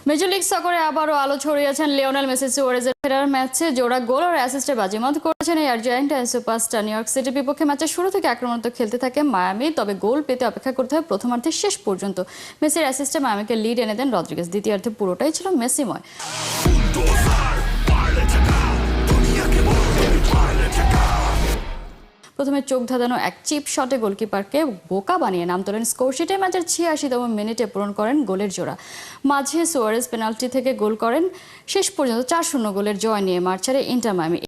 Major league সকারে আবারও আলো ছড়িয়েছেন Lionel Messi সুয়ারেজের ফেরার ম্যাচে জোড়া গোল আর অ্যাসিস্টে বাজিমাত করেছেন এই আর্জেন্টাইন সুপারস্টার। নিউ ইয়র্ক সিটির বিপক্ষে ম্যাচের শুরু থেকে আক্রমণাত্মক খেলতে থাকে মায়ামি, তবে গোল পেতে অপেক্ষা করতে হয় প্রথমার্ধের শেষ পর্যন্ত। মেসির অ্যাসিস্টে মায়ামিকে লিড এনে দেন রদ্রিগেজ। দ্বিতীয়ার্ধে পুরোটাই ছিল মেসিময়। প্রথমে চোখ ধাঁধানো এক চিপ শটে গোলকিপারকে বোকা বানিয়ে নাম তোলেন স্কোরশিটে। ম্যাচের ৮৬তম মিনিটে পূরণ করেন গোলের জোড়া। মাঝে সুয়ারেজ পেনাল্টি থেকে গোল করেন। শেষ পর্যন্ত ৪-০ গোলের জয় নিয়ে মাঠ ছাড়ে inter Miami.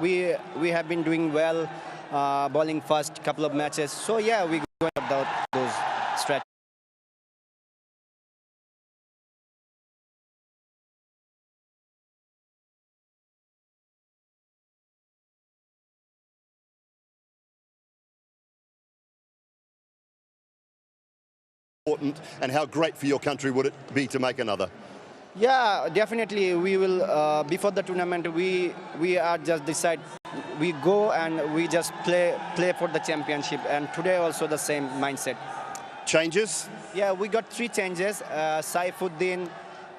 We have been doing well, bowling first couple of matches. So yeah, we going about those strategies. Important, and how great for your country would it be to make another? Yeah, definitely. We will before the tournament. We are just decide. We go and we just play for the championship. And today also the same mindset. Changes? Yeah, we got three changes. Saifuddin,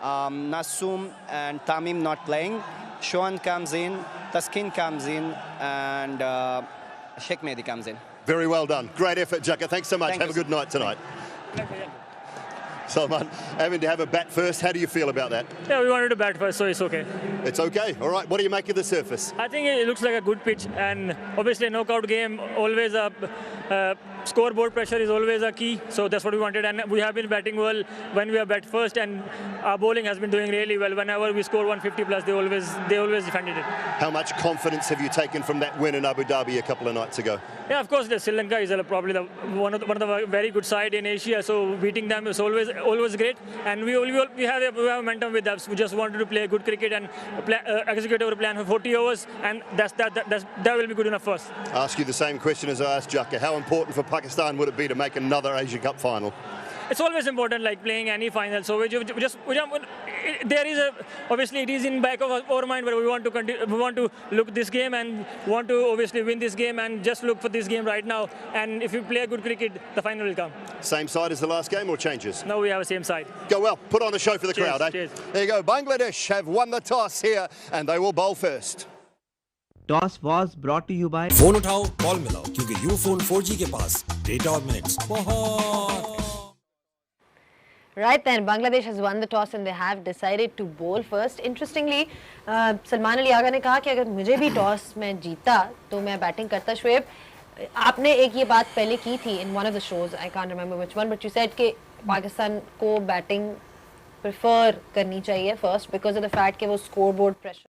Nasum, and Tamim not playing. Shoan comes in, Taskin comes in, and Sheikh Mehdi comes in. Very well done. Great effort, Jaka. Thanks so much. Thank Have you. a good night tonight. Salman, having to have a bat first, how do you feel about that? Yeah, we wanted to bat first, so it's okay. It's okay. All right. What do you make of the surface? I think it looks like a good pitch, and obviously a knockout game, always a scoreboard pressure is always a key. So that's what we wanted, and we have been batting well when we are bat first, and our bowling has been doing really well. Whenever we score 150 plus, they always defended it. How much confidence have you taken from that win in Abu Dhabi a couple of nights ago? Yeah, of course, the Sri Lanka is probably one of the very good side in Asia. So beating them is always great, and we have a momentum with us. We just wanted to play good cricket and execute our plan for 40 overs, and that will be good enough for us. I'll ask you the same question as I asked Jaka. How important for Pakistan would it be to make another Asia Cup final? It's always important, like playing any final. So there is obviously it is in back of our mind, but we want to continue, we want to look this game and want to obviously win this game and just look for this game right now. And if you play good cricket, the final will come. Same side as the last game or changes? No, we have the same side. Go well. Put on a show for the Cheers, crowd, eh? cheers. There you go. Bangladesh have won the toss here and they will bowl first. Toss was brought to you by phone उठाओ call मिलाओ क्योंकि Ufone 4G के पास data और minutes बहुत। Right then, Bangladesh has won the toss and they have decided to bowl first. Interestingly, Salman Ali Agha ने कहा कि अगर मुझे भी टॉस में जीता तो मैं बैटिंग करता। शुएब, आपने एक ये बात पहले की थी in one of the shows, I can't remember which one, but you said कि पाकिस्तान को बैटिंग प्रेफर करनी चाहिए first because of the fact कि वो scoreboard pressure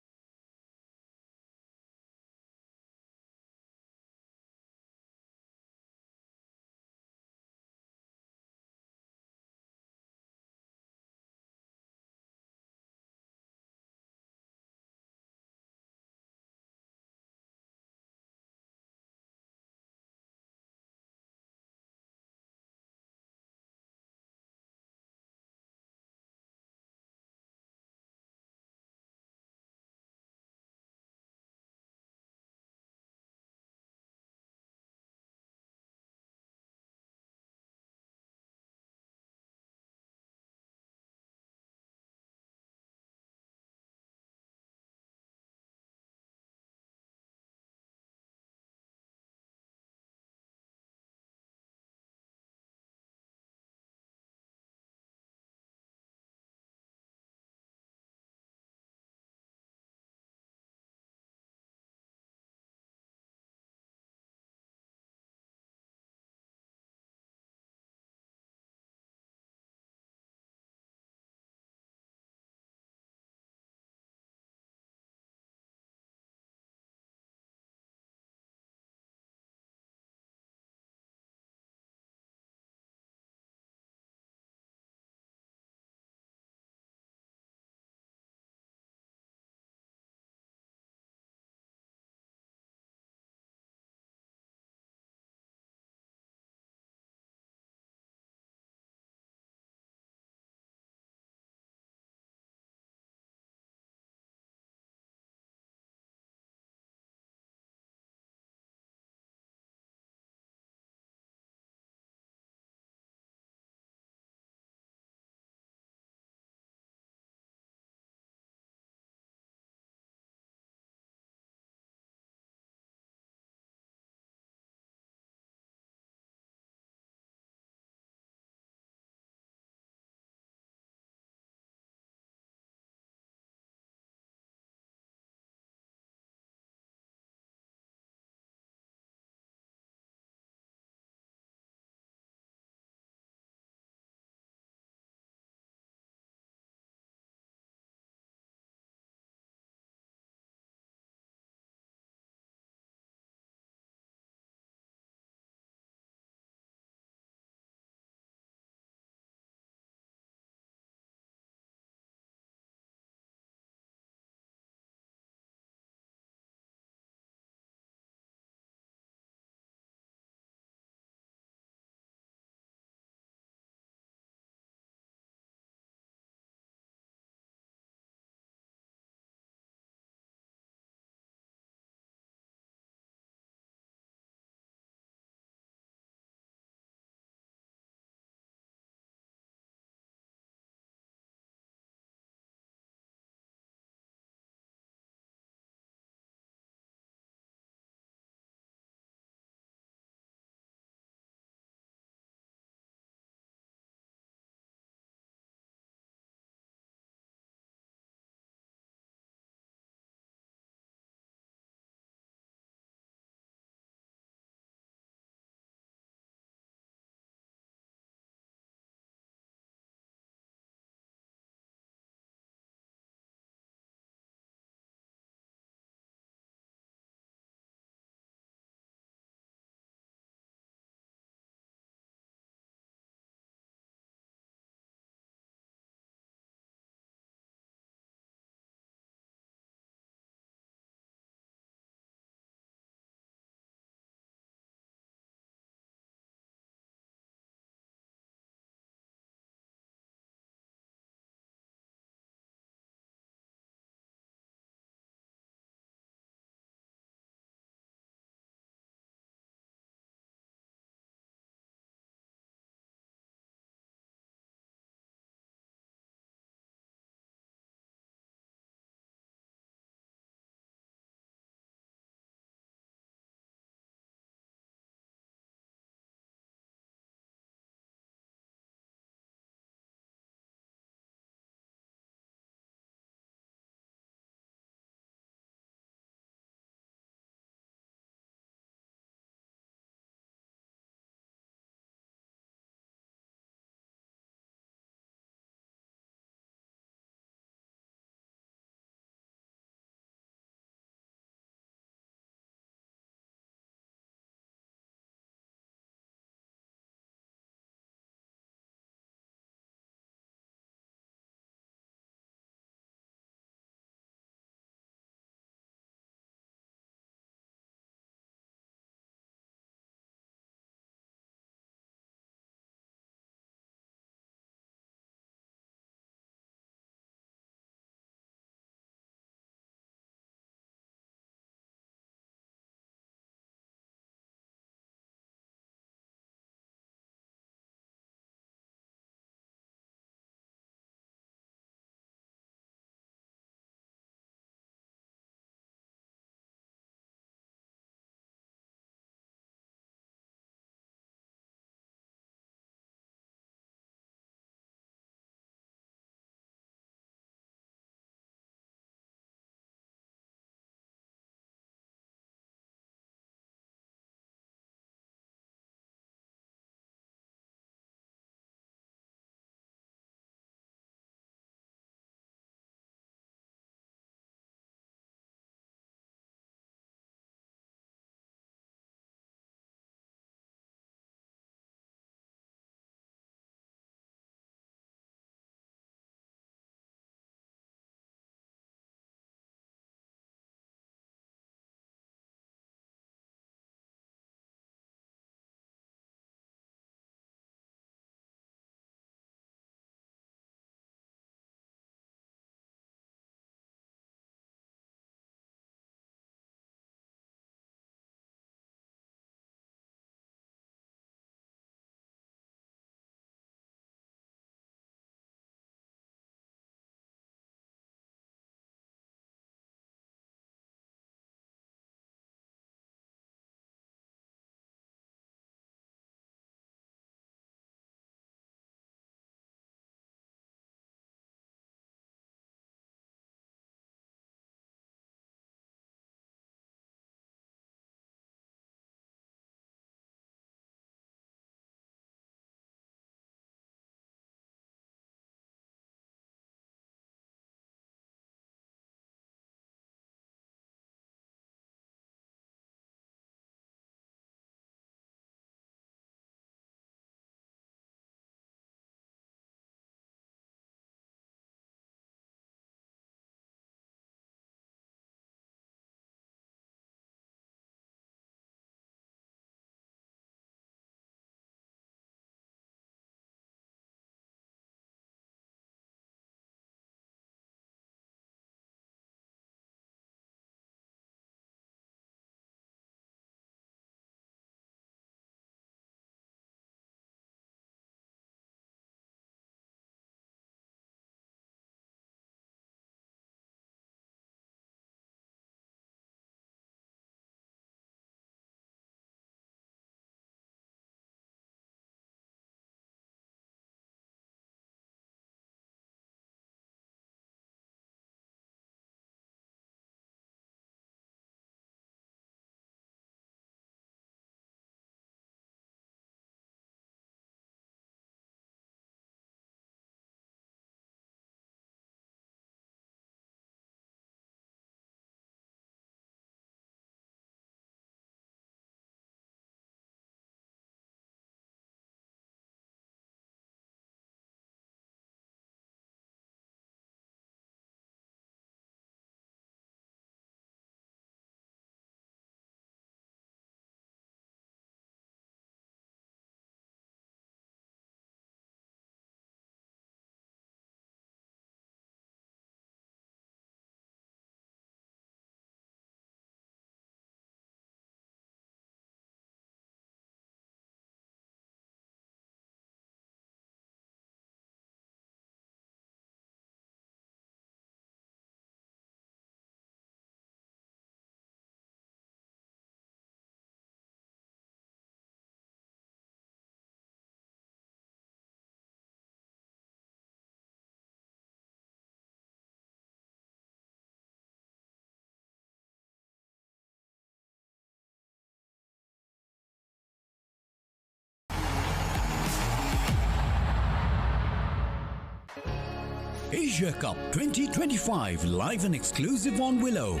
Asia Cup 2025 live and exclusive on Willow.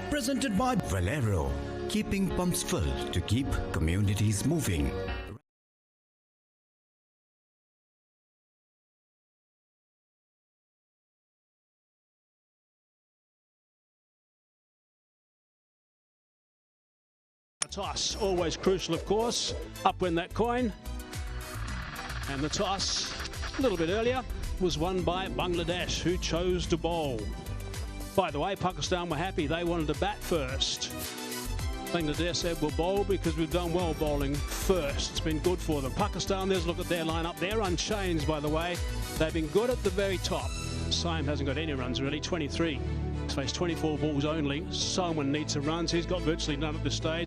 Presented by Valero, keeping pumps full to keep communities moving. Toss, always crucial, of course. Upwind that coin. And the toss, a little bit earlier, was won by Bangladesh, who chose to bowl. By the way, Pakistan were happy. They wanted to bat first. Bangladesh said we'll bowl because we've done well bowling first. It's been good for them. Pakistan, there's a look at their lineup. They're unchanged, by the way. They've been good at the very top. Saim hasn't got any runs, really, 23. He's faced 24 balls only. Someone needs some runs. He's got virtually none at this stage.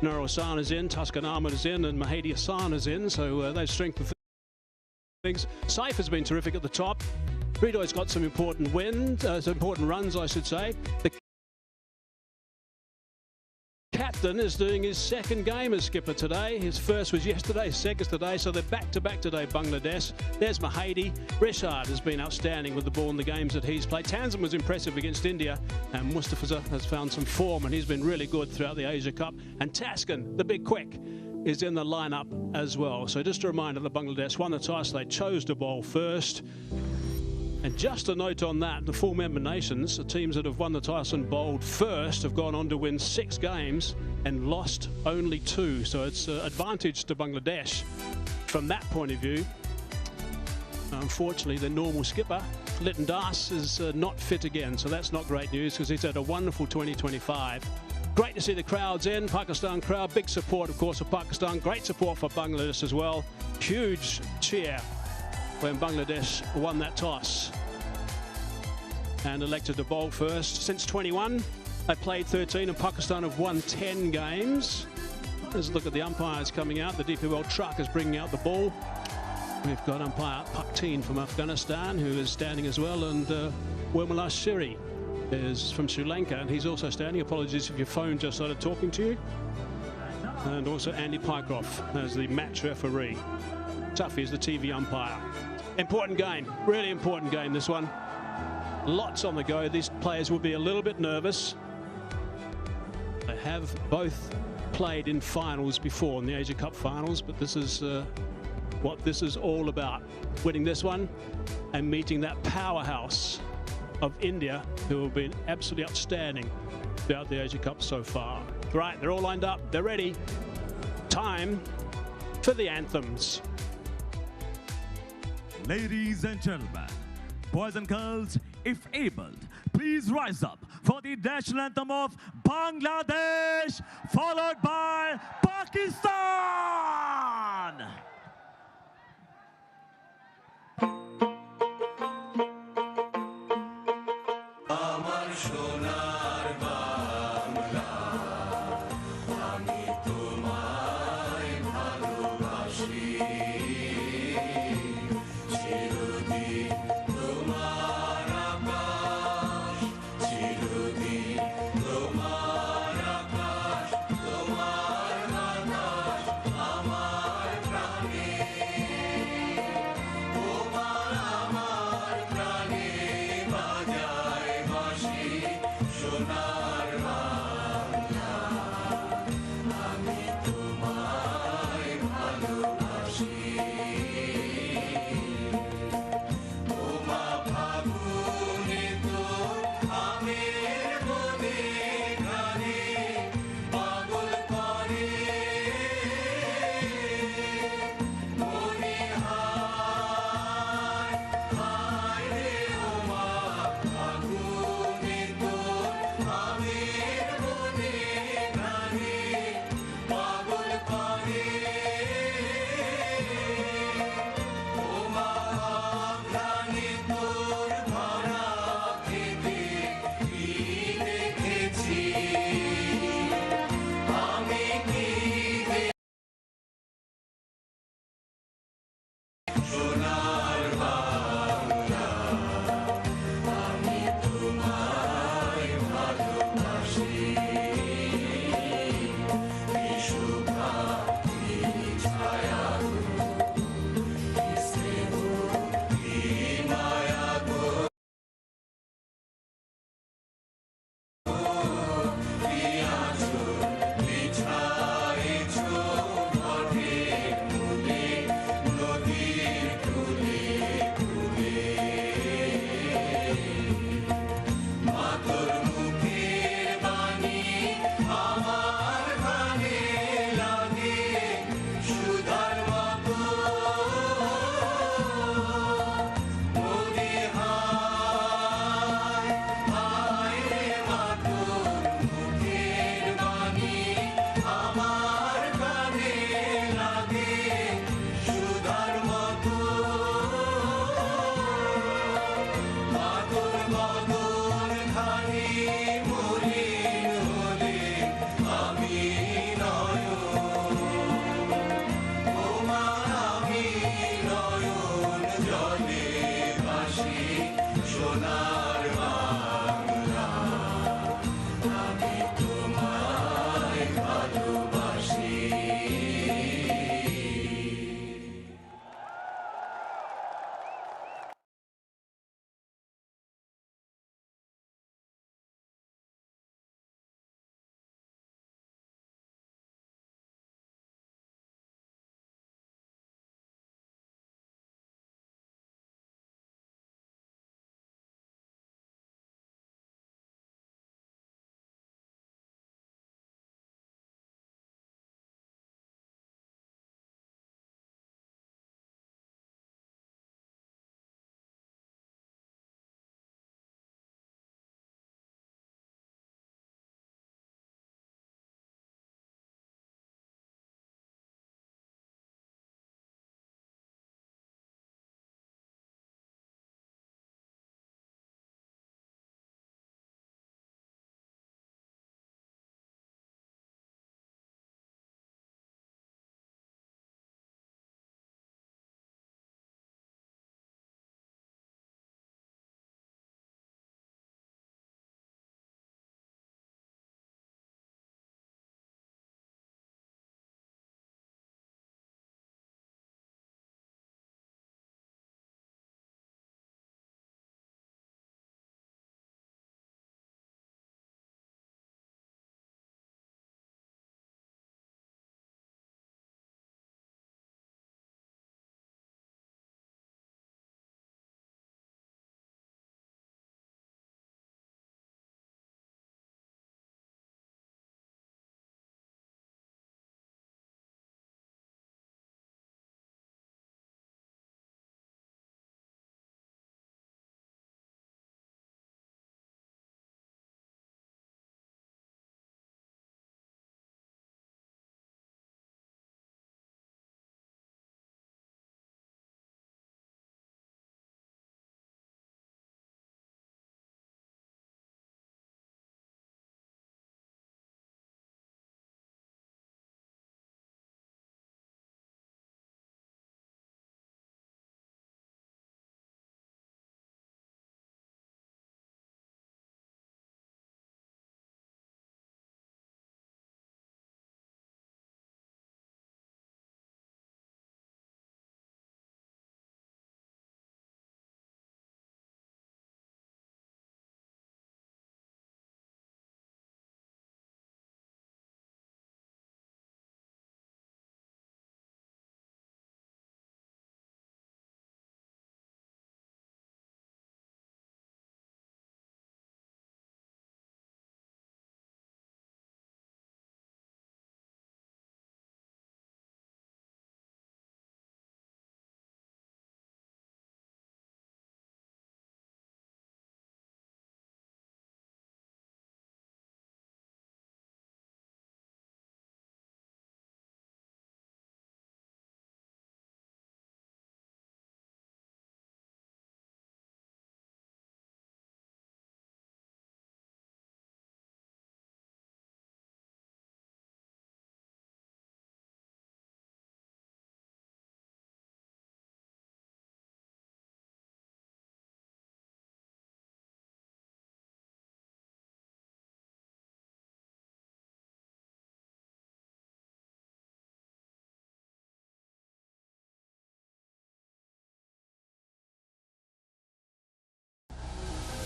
Nur Hassan is in, Tuscan Ahmed is in, and Mahdi Hassan is in, so they've strengthened things. Saif has been terrific at the top. Rido's got some important some important runs, I should say. The captain is doing his second game as skipper today. His first was yesterday, his second today, so they're back-to-back today, Bangladesh. There's Mahdi. Rishad has been outstanding with the ball in the games that he's played. Tanzim was impressive against India, and Mustafa has found some form, and he's been really good throughout the Asia Cup. And Taskin, the big quick, is in the lineup as well. So just a reminder that Bangladesh won the toss. They chose to bowl first. And just a note on that, the full member nations, the teams that have won the toss and bowled first, have gone on to win 6 games and lost only 2. So it's an advantage to Bangladesh from that point of view. Unfortunately, the normal skipper, Liton Das, is not fit again. So that's not great news because he's had a wonderful 2025. Great to see the crowds in, Pakistan crowd. Big support, of course, for Pakistan. Great support for Bangladesh as well. Huge cheer when Bangladesh won that toss and elected to bowl first. Since 21, they played 13 and Pakistan have won 10 games. Let's look at the umpires coming out. The DP World truck is bringing out the ball. We've got umpire Pakteen from Afghanistan, who is standing as well, and Wirmala Shiri is from Sri Lanka, and he's also standing. Apologies if your phone just started talking to you. And also Andy Pycroft as the match referee. Tuffy is the TV umpire. Important game, really important game, this one. Lots on the go. These players will be a little bit nervous. They have both played in finals before, in the Asia Cup finals, but this is what this is all about. Winning this one and meeting that powerhouse of India, who have been absolutely outstanding throughout the Asia Cup so far. Right, they're all lined up, they're ready. Time for the anthems. Ladies and gentlemen, boys and girls, if able, please rise up for the national anthem of Bangladesh, followed by Pakistan.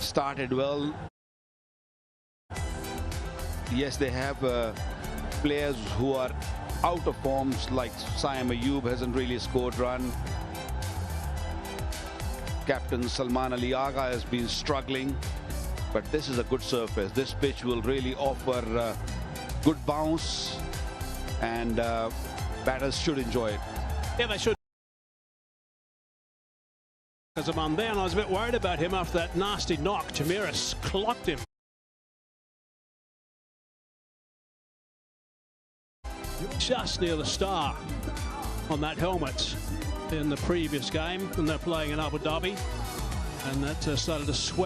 started well. Yes, they have players who are out of forms, like Saim Ayub hasn't really scored run. Captain Salman Ali Agha has been struggling, but this is a good surface. This pitch will really offer good bounce, and batters should enjoy it. Yeah, they should. Because I'm on there, and I was a bit worried about him after that nasty knock. Tamiris clocked him. Just near the star on that helmet in the previous game when they're playing in Abu Dhabi, and that started to sweat.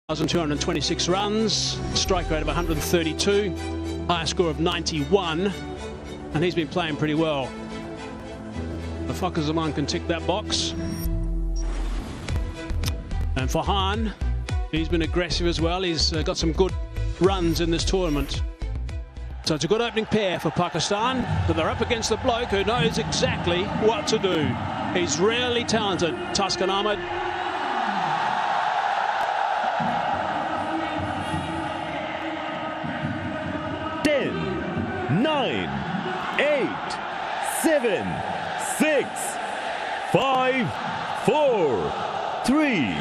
(1,226 runs, strike rate of 132, high score of 91, and he's been playing pretty well. The Fakhar Zaman can tick that box. And Farhan, he's been aggressive as well. He's got some good runs in this tournament. So it's a good opening pair for Pakistan, but they're up against the bloke who knows exactly what to do. He's really talented, Tuscan Ahmed. Nine, 8, 7, 6, 5, 4, 3,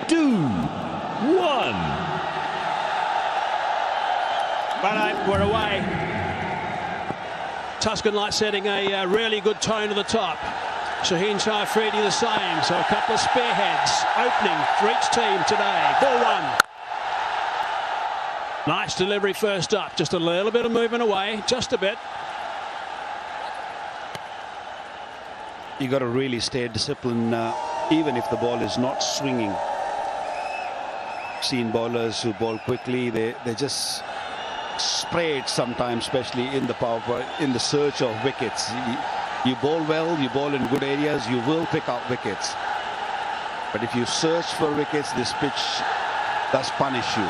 2, 1. Right, we're away. Tuscan Light setting a really good tone to the top. Shaheen Shah Afridi the same, so a couple of spearheads opening for each team today. Ball one. Nice delivery first up, just a little bit of movement away, just a bit. You got to really stay disciplined, even if the ball is not swinging. Seen bowlers who bowl quickly, they just spray it sometimes, especially in the power play, in the search of wickets. You bowl well, you bowl in good areas, you will pick up wickets. But if you search for wickets, this pitch does punish you.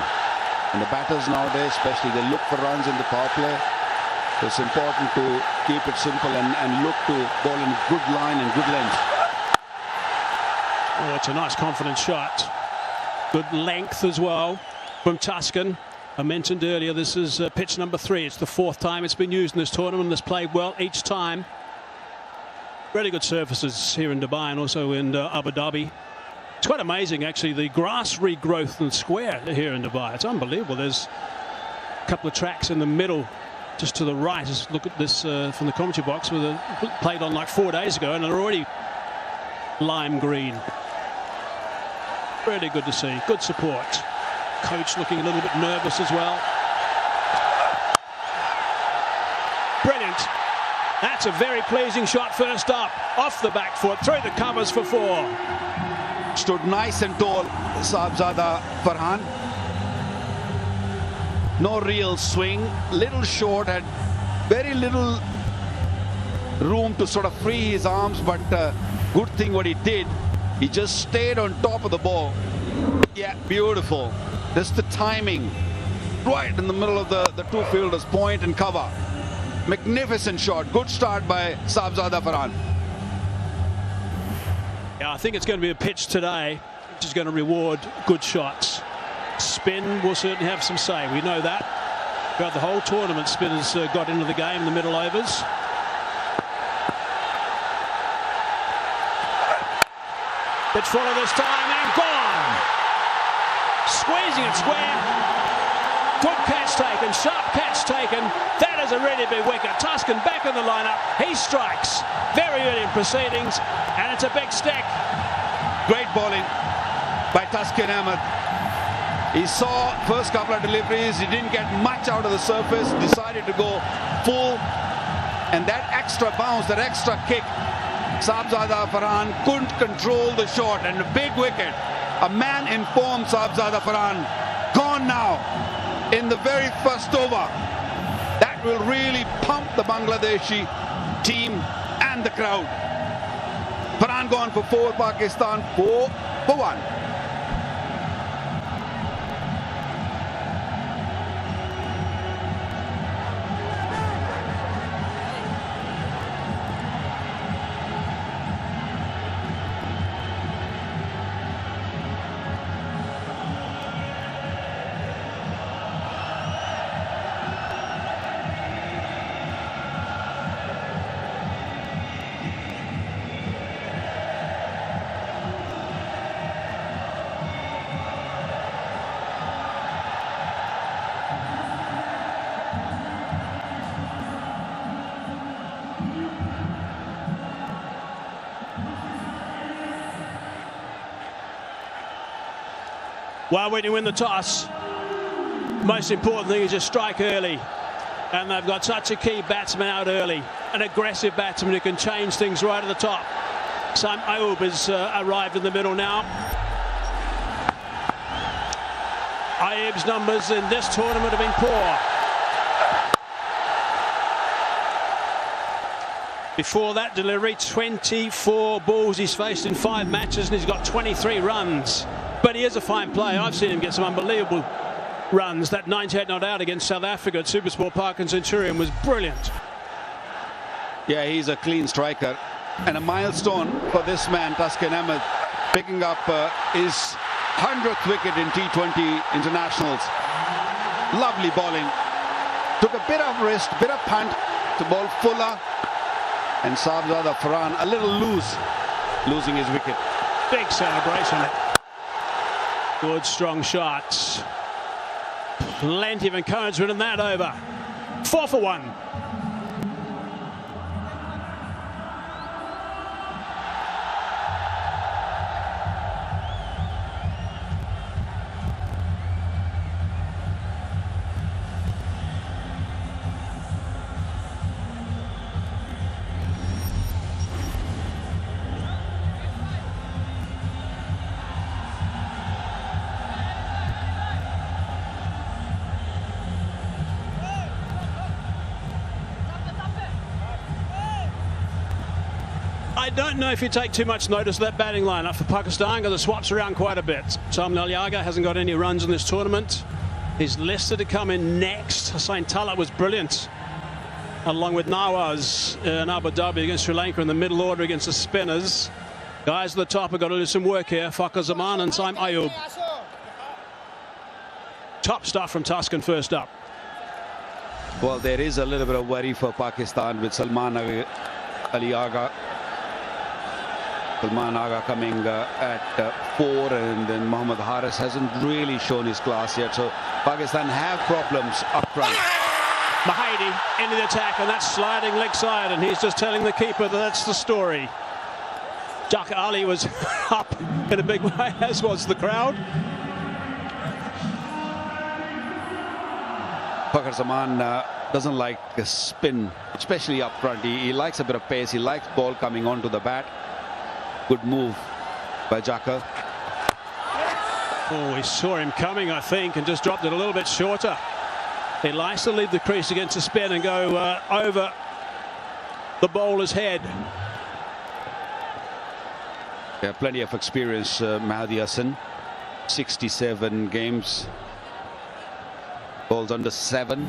And the batters nowadays, especially, they look for runs in the power play. So it's important to keep it simple and look to bowl in good line and good length. Oh, it's a nice confident shot. Good length as well from Tuscan. I mentioned earlier, this is pitch number 3. It's the 4th time it's been used in this tournament. It's played well each time. Really good surfaces here in Dubai and also in Abu Dhabi. It's quite amazing, actually, the grass regrowth and square here in Dubai. It's unbelievable. There's a couple of tracks in the middle, just to the right. Just look at this from the commentary box, where they played on like 4 days ago, and they're already lime green. Really good to see. Good support. Coach looking a little bit nervous as well. Brilliant. That's a very pleasing shot first up. Off the back foot, through the covers for 4. Stood nice and tall, Sahibzada Farhan. No real swing, little short, had very little room to sort of free his arms, but good thing what he did, he just stayed on top of the ball. Yeah, beautiful. Just the timing, right in the middle of the two fielders, point and cover. Magnificent shot, good start by Sahibzada Farhan. Yeah, I think it's going to be a pitch today which is going to reward good shots. Spin will certainly have some say, we know that. Throughout the whole tournament, spin has got into the game in the middle overs. Pitch follow this time and gone. Squeezing it square. Good catch taken, sharp catch taken. That is a really big wicket. Tuscan back in the lineup. He strikes very early in proceedings, and it's a big stick. Great bowling by Tuscan Ahmed. He saw first couple of deliveries, he didn't get much out of the surface, decided to go full, and that extra bounce, that extra kick, Sahibzada Farhan couldn't control the shot, and a big wicket. A man informed Sahibzada Farhan, gone now in the very first over. That will really pump the Bangladeshi team and the crowd. Farhan gone for 4, Pakistan 4 for 1. Well, when you win the toss, most important thing is just strike early. And they've got such a key batsman out early, an aggressive batsman who can change things right at the top. Sam Ayub has arrived in the middle now. Ayub's numbers in this tournament have been poor. Before that delivery, 24 balls he's faced in 5 matches and he's got 23 runs. But he is a fine player. I've seen him get some unbelievable runs. That 98 not out against South Africa at Supersport Park and Centurion was brilliant. Yeah, he's a clean striker. And a milestone for this man, Taskin Ahmed, picking up his 100th wicket in T20 internationals. Lovely bowling. Took a bit of wrist, bit of punt to bowl fuller. And Sabzada Farhan a little loose, losing his wicket. Big celebration. Good strong shots. Plenty of encouragement in that over. 4 for 1. I don't know if you take too much notice of that batting lineup for Pakistan because it swaps around quite a bit. Sam Laliaga hasn't got any runs in this tournament. He's listed to come in next. Hussain Talat was brilliant, along with Nawaz in Abu Dhabi against Sri Lanka in the middle order against the spinners. Guys at the top have got to do some work here. Fakhar Zaman and Saim Ayub. Top stuff from Taskin first up. Well, there is a little bit of worry for Pakistan with Salman Ali Agha. Salman Agha coming at 4, and then Mohammad Haris hasn't really shown his class yet. So Pakistan have problems up front. Mahidi into the attack, and that's sliding leg side, and he's just telling the keeper that that's the story. Jaka Ali was up in a big way, as was the crowd. Fakhar Zaman doesn't like a spin, especially up front. He likes a bit of pace. He likes ball coming onto the bat. Good move by Jaka. Oh, we saw him coming, I think, and just dropped it a little bit shorter. He likes to leave the crease against the spin and go over the bowler's head. Yeah, plenty of experience, Mahdi Hassan. 67 games. Bowls under 7.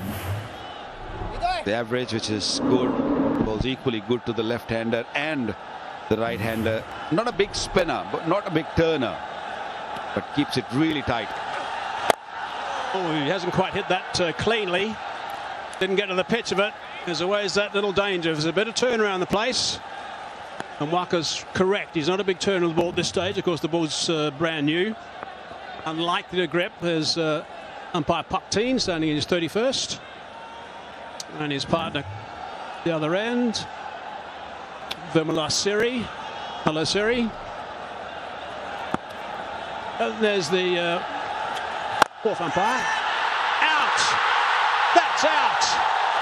The average, which is good. Bowls equally good to the left-hander and the right-hander. Not a big spinner, but not a big turner, but keeps it really tight. Oh, he hasn't quite hit that cleanly. Didn't get to the pitch of it. There's always that little danger. There's a bit of turn around the place. And Waka's correct. He's not a big turner of the ball at this stage. Of course, the ball's brand new. Unlikely to grip. There's umpire Pakteen standing in his 31st. And his partner the other end. Vimala Siri. Hello, Siri. And there's the fourth umpire. Out! That's out!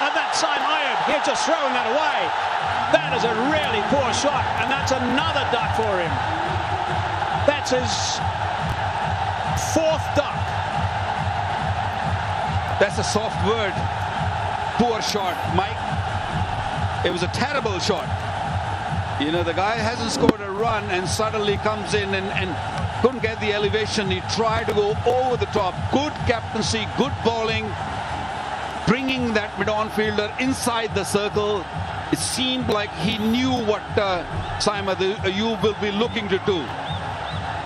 And that's Saim Ayub. He's just throwing that away. That is a really poor shot, and that's another duck for him. That's his 4th duck. That's a soft word. Poor shot, Mike. It was a terrible shot. You know, the guy hasn't scored a run and suddenly comes in and couldn't get the elevation. He tried to go over the top. Good captaincy, good bowling, bringing that mid-on fielder inside the circle. It seemed like he knew what Saim Ayub will be looking to do.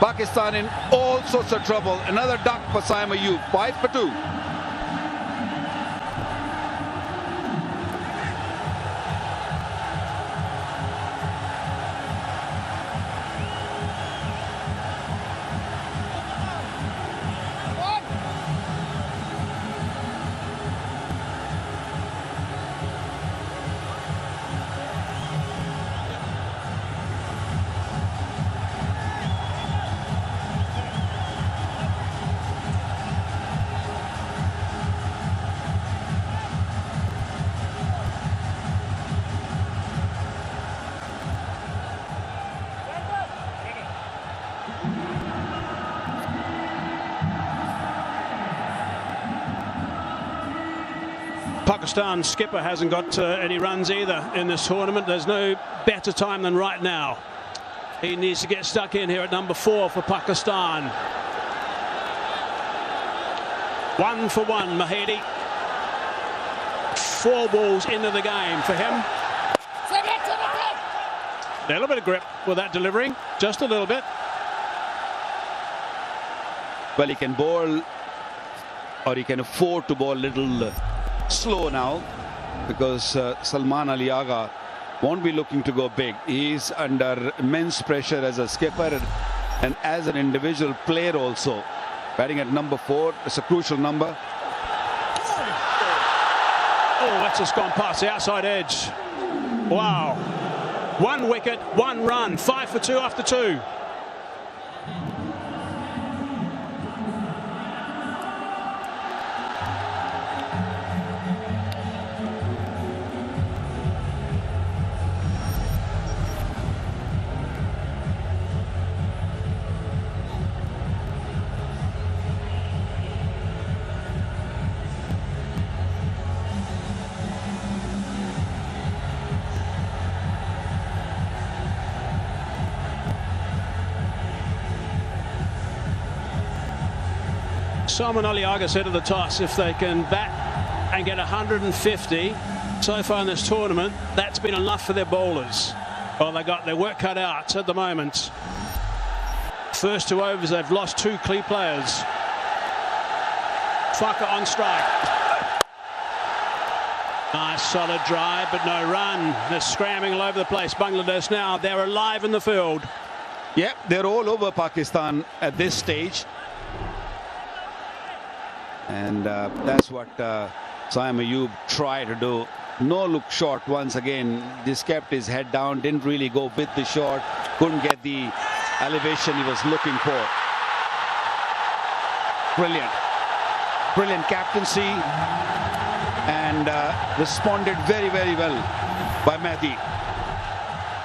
Pakistan in all sorts of trouble. Another duck for Saim Ayub. 5 for 2. Pakistan skipper hasn't got any runs either in this tournament. There's no better time than right now. He needs to get stuck in here at number 4 for Pakistan. 1 for 1, Mahedi. 4 balls into the game for him. A little bit of grip with that delivery, just a little bit. Well, he can bowl, or he can afford to bowl a little slow now, because Salman Ali Agha won't be looking to go big. He's under immense pressure as a skipper and as an individual player also. Batting at number 4, it's a crucial number. Oh, that's just gone past the outside edge. Wow. 1 wicket, 1 run, 5 for 2 after 2. Salman Ali Agha said at the toss, if they can bat and get 150 so far in this tournament, that's been enough for their bowlers. Well, they got their work cut out at the moment. First 2 overs, they've lost 2 key players. Faka on strike. Nice solid drive, but no run. They're scrambling all over the place. Bangladesh now, they're alive in the field. Yep, they're all over Pakistan at this stage. And that's what Saim Ayub tried to do. No look shot once again. Just kept his head down, didn't really go with the shot, couldn't get the elevation he was looking for. Brilliant. Brilliant captaincy, and responded very, very well by Mehdi.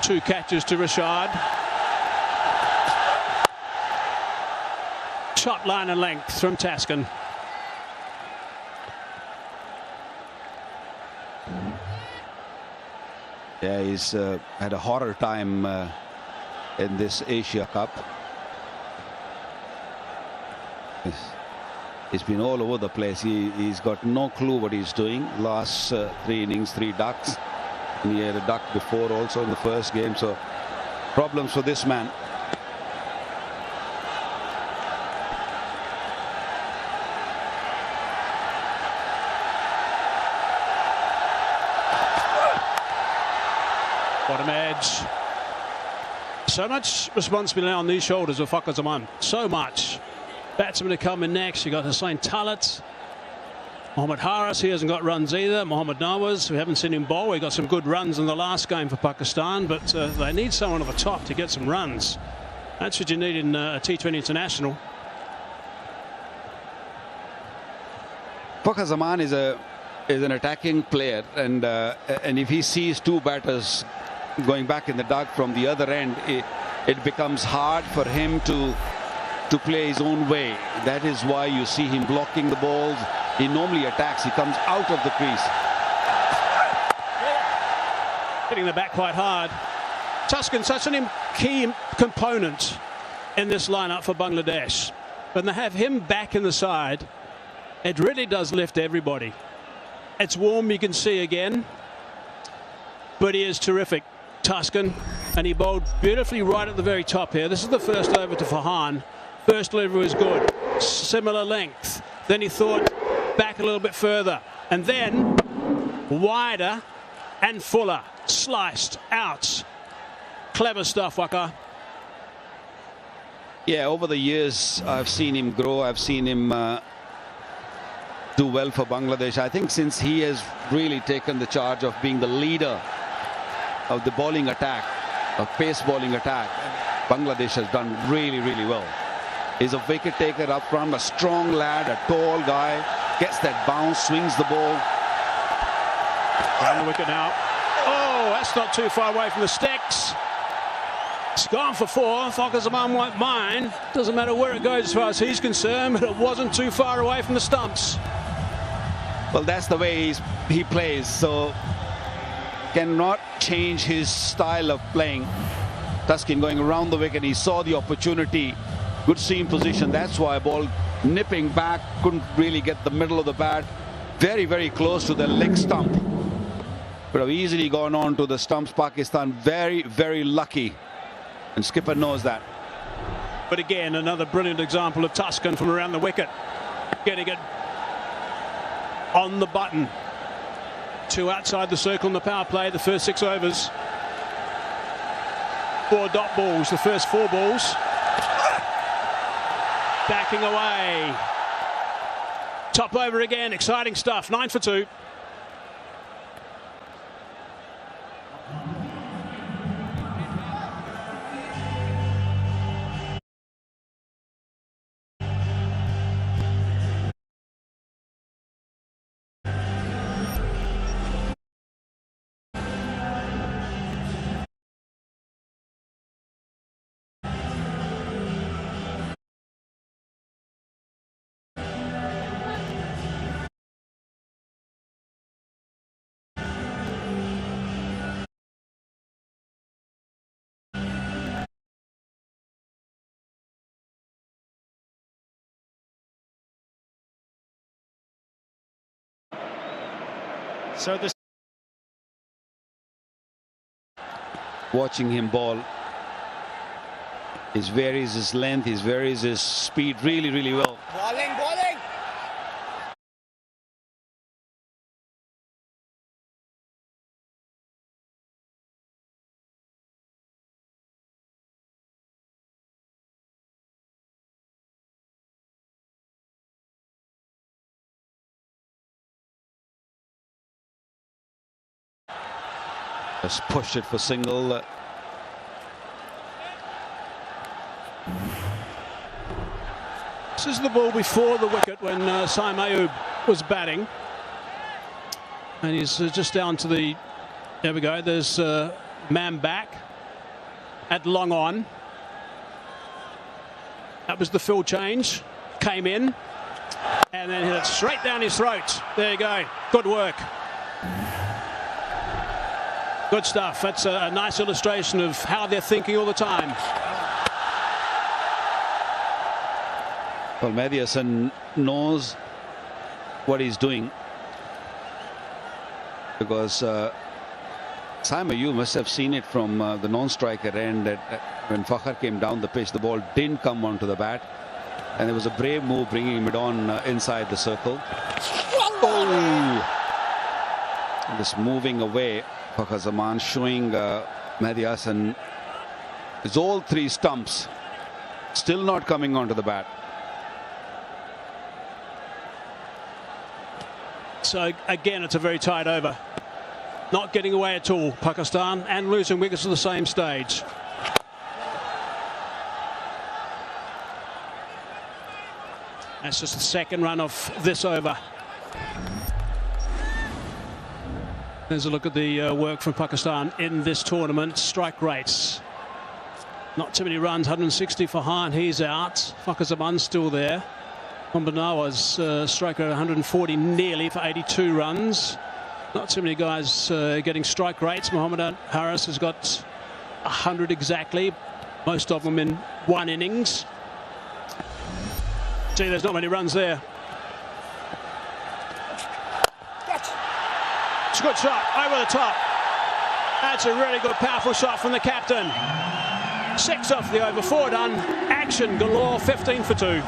2 catches to Rashad. Shot line and length from Taskin. Yeah, he's had a horror time in this Asia Cup. He's been all over the place. He's got no clue what he's doing. Last 3 innings, 3 ducks. And he had a duck before also in the first game. So problems for this man. Bottom edge. So much responsibility on these shoulders of Fakhar Zaman. So much. Batsmen are coming next. You've got Hussain Talat. Mohammad Haris, he hasn't got runs either. Mohammad Nawaz, we haven't seen him bowl. He got some good runs in the last game for Pakistan, but they need someone at the top to get some runs. That's what you need in a T20 international. Fakhar Zaman is an attacking player, and if he sees 2 batters going back in the duck from the other end, it becomes hard for him to play his own way. That is why you see him blocking the balls. He normally attacks. He comes out of the crease. Hitting the bat quite hard. Tuscan, such a key component in this lineup for Bangladesh. When they have him back in the side, it really does lift everybody. It's warm, you can see again, but he is terrific, Tuscan, and he bowled beautifully right at the very top here. This is the first over to Farhan. First delivery was good, similar length. Then he thought back a little bit further, and then wider and fuller, sliced out. Clever stuff, Waka. Yeah, over the years I've seen him grow. I've seen him do well for Bangladesh. I think since he has really taken the charge of being the leader of the bowling attack, of pace bowling attack, Bangladesh has done really, really well. He's a wicket taker up front, a strong lad, a tall guy, gets that bounce, swings the ball. On the wicket now. Oh, that's not too far away from the sticks. It's gone for 4. Fakhar Zaman won't mind. Doesn't matter where it goes as far as he's concerned, but it wasn't too far away from the stumps. Well, that's the way he plays, so cannot change his style of playing. Tuskin going around the wicket, he saw the opportunity, good seam position, that's why ball nipping back, couldn't really get the middle of the bat, very, very close to the leg stump. Could have easily gone on to the stumps. Pakistan very, very lucky, and skipper knows that. But again, another brilliant example of Tuskin from around the wicket, getting it on the button. 2 outside the circle in the power play, the first 6 overs. 4 dot balls, the first 4 balls. Backing away. Top over again, exciting stuff, 9 for 2. So this, watching him ball, he varies his length, he varies his speed really, really well. Bowling. Just pushed it for single. This is the ball before the wicket when Saim Ayub was batting. And he's just down to the... There we go. There's man back at long on. That was the fill change. Came in. And then hit it straight down his throat. There you go. Good work. Good stuff. That's a nice illustration of how they're thinking all the time. Well, Mehdi Hasan knows what he's doing, because Saim Ayub must have seen it from the non-striker end that when Fakhar came down the pitch, the ball didn't come onto the bat, and there was a brave move bringing him on inside the circle. Oh! This moving away. Fakhar Zaman showing Mehdi Hasan his all 3 stumps still not coming onto the bat. So again, it's a very tight over. Not getting away at all, Pakistan, and losing wickets at the same stage. That's just the second run of this over. There's a look at the work from Pakistan in this tournament. Strike rates. Not too many runs, 160 for Khan, he's out. Fakhar Zaman's still there. Bombanawa's striker 140 nearly for 82 runs. Not too many guys getting strike rates. Mohammad Haris has got 100 exactly, most of them in 1 innings. See, there's not many runs there. It's a good shot, over the top. That's a really good, powerful shot from the captain. 6 off the over, 4 done. Action galore, 15 for 2.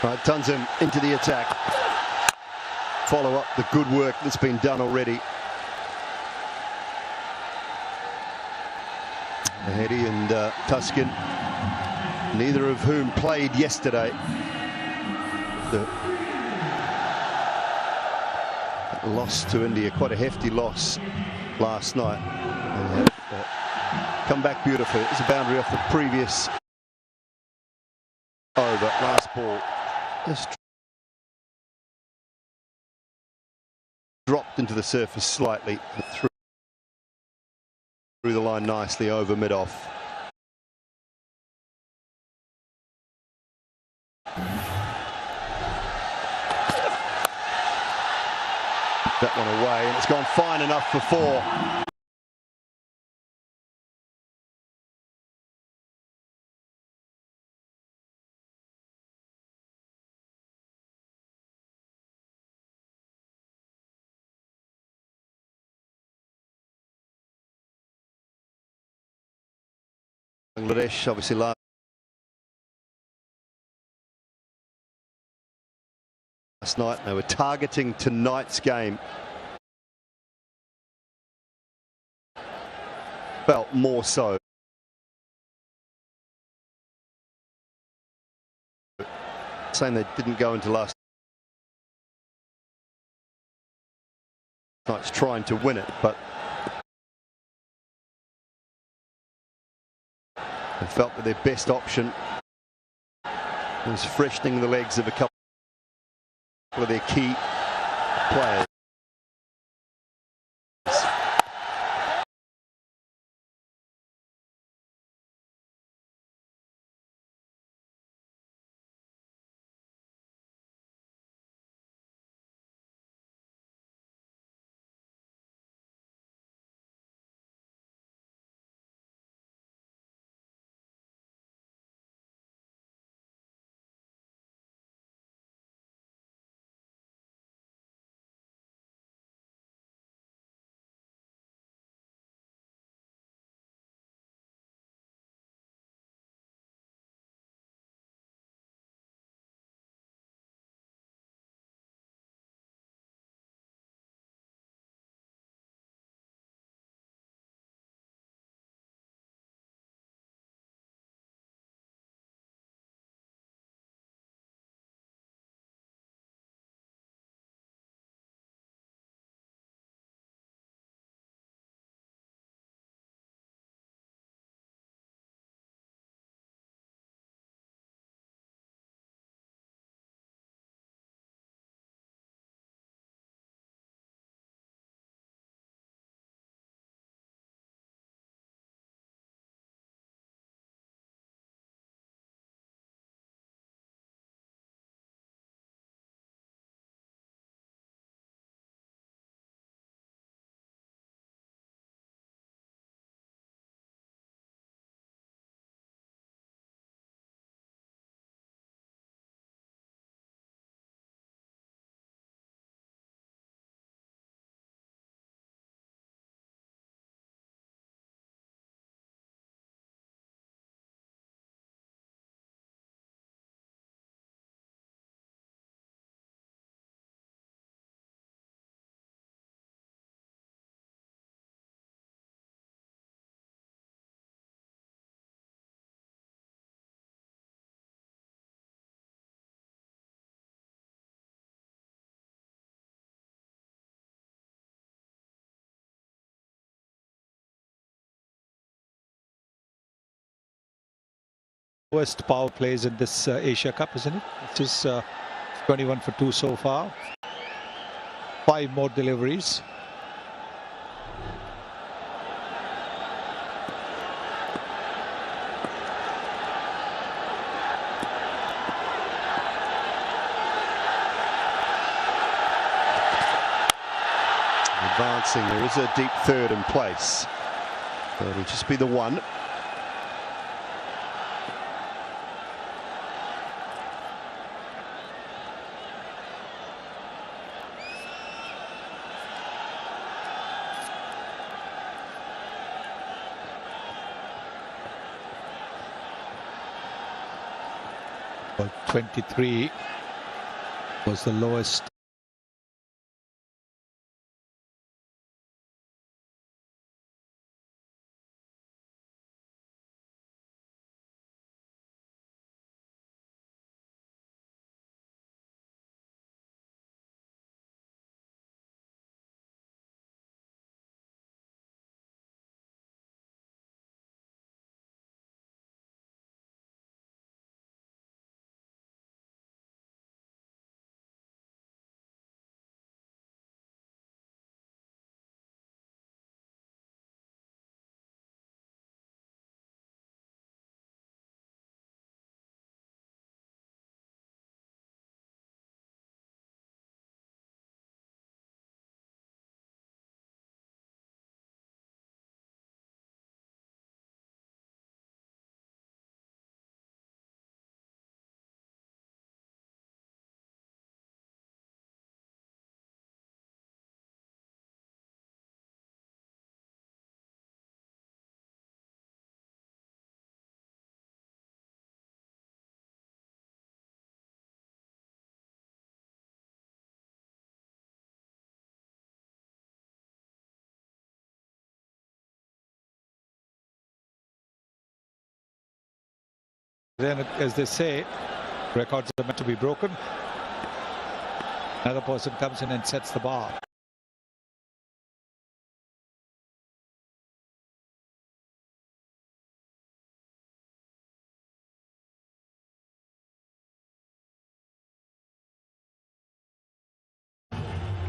Right, Tunzim into the attack. Follow up the good work that's been done already. Mahedi and Tuskin, neither of whom played yesterday. The loss to India, quite a hefty loss last night. And have, come back beautifully. It was a boundary off the previous over. Last ball just dropped into the surface slightly, through the line nicely over mid-off. That one away, and it's gone fine enough for 4. Bangladesh obviously last night, they were targeting tonight's game. Felt more so. Saying they didn't go into last night's trying to win it, but they felt that their best option was freshening the legs of a couple of their key players. Worst power plays in this Asia Cup, isn't it? It is 21 for 2 so far. 5 more deliveries. Advancing, there is a deep third in place. It'll just be the one. Well, 23 was the lowest. Then, as they say, records are meant to be broken. Another person comes in and sets the bar.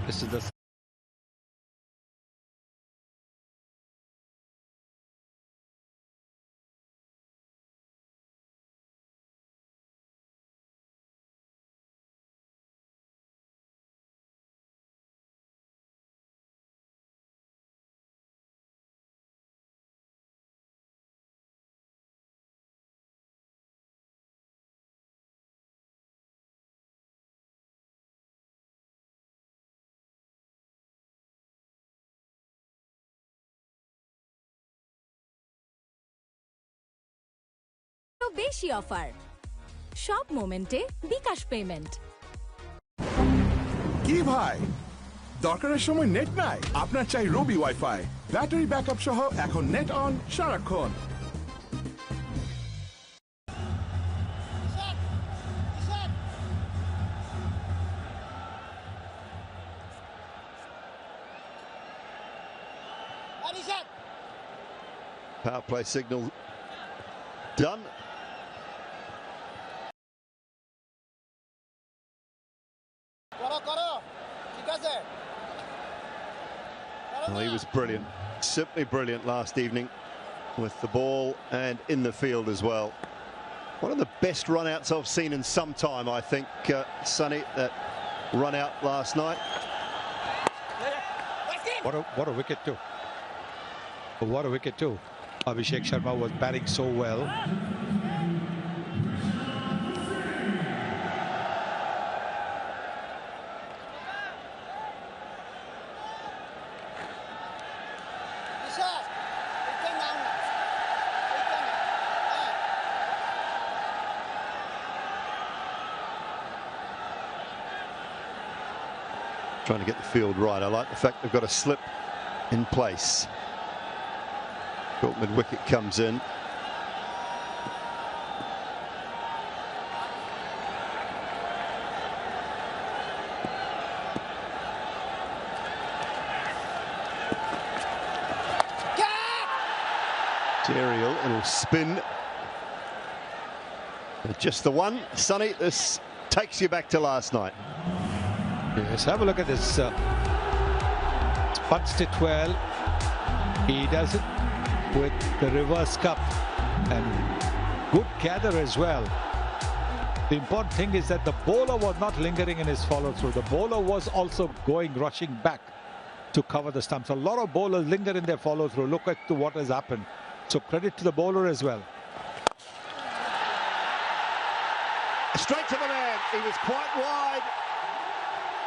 This is the বেশি offer সব মোমেন্টে বিকাশ payment. কি ভাই দরকারের সময় net নাই? আপনার চাই রবি ওয়াইফাই, ব্যাটারি ব্যাকআপ সহ এখন নেট অন সারাক্ষণ। Power play signal done. Oh, he was brilliant, simply brilliant last evening with the ball and in the field as well. One of the best run-outs I've seen in some time, I think, Sonny, that run-out last night. What a wicket too. What a wicket too. Abhishek Sharma was batting so well. Trying to get the field right. I like the fact they've got a slip in place. Short mid-wicket comes in. Aerial, it'll spin. Just the one. Sonny, this takes you back to last night. Yes, have a look at this. Punched it well. He does it with the reverse cup and good gather as well. The important thing is that the bowler was not lingering in his follow through. The bowler was also rushing back to cover the stumps. A lot of bowlers linger in their follow through. Look at what has happened. So credit to the bowler as well. Straight to the man. He was quite wide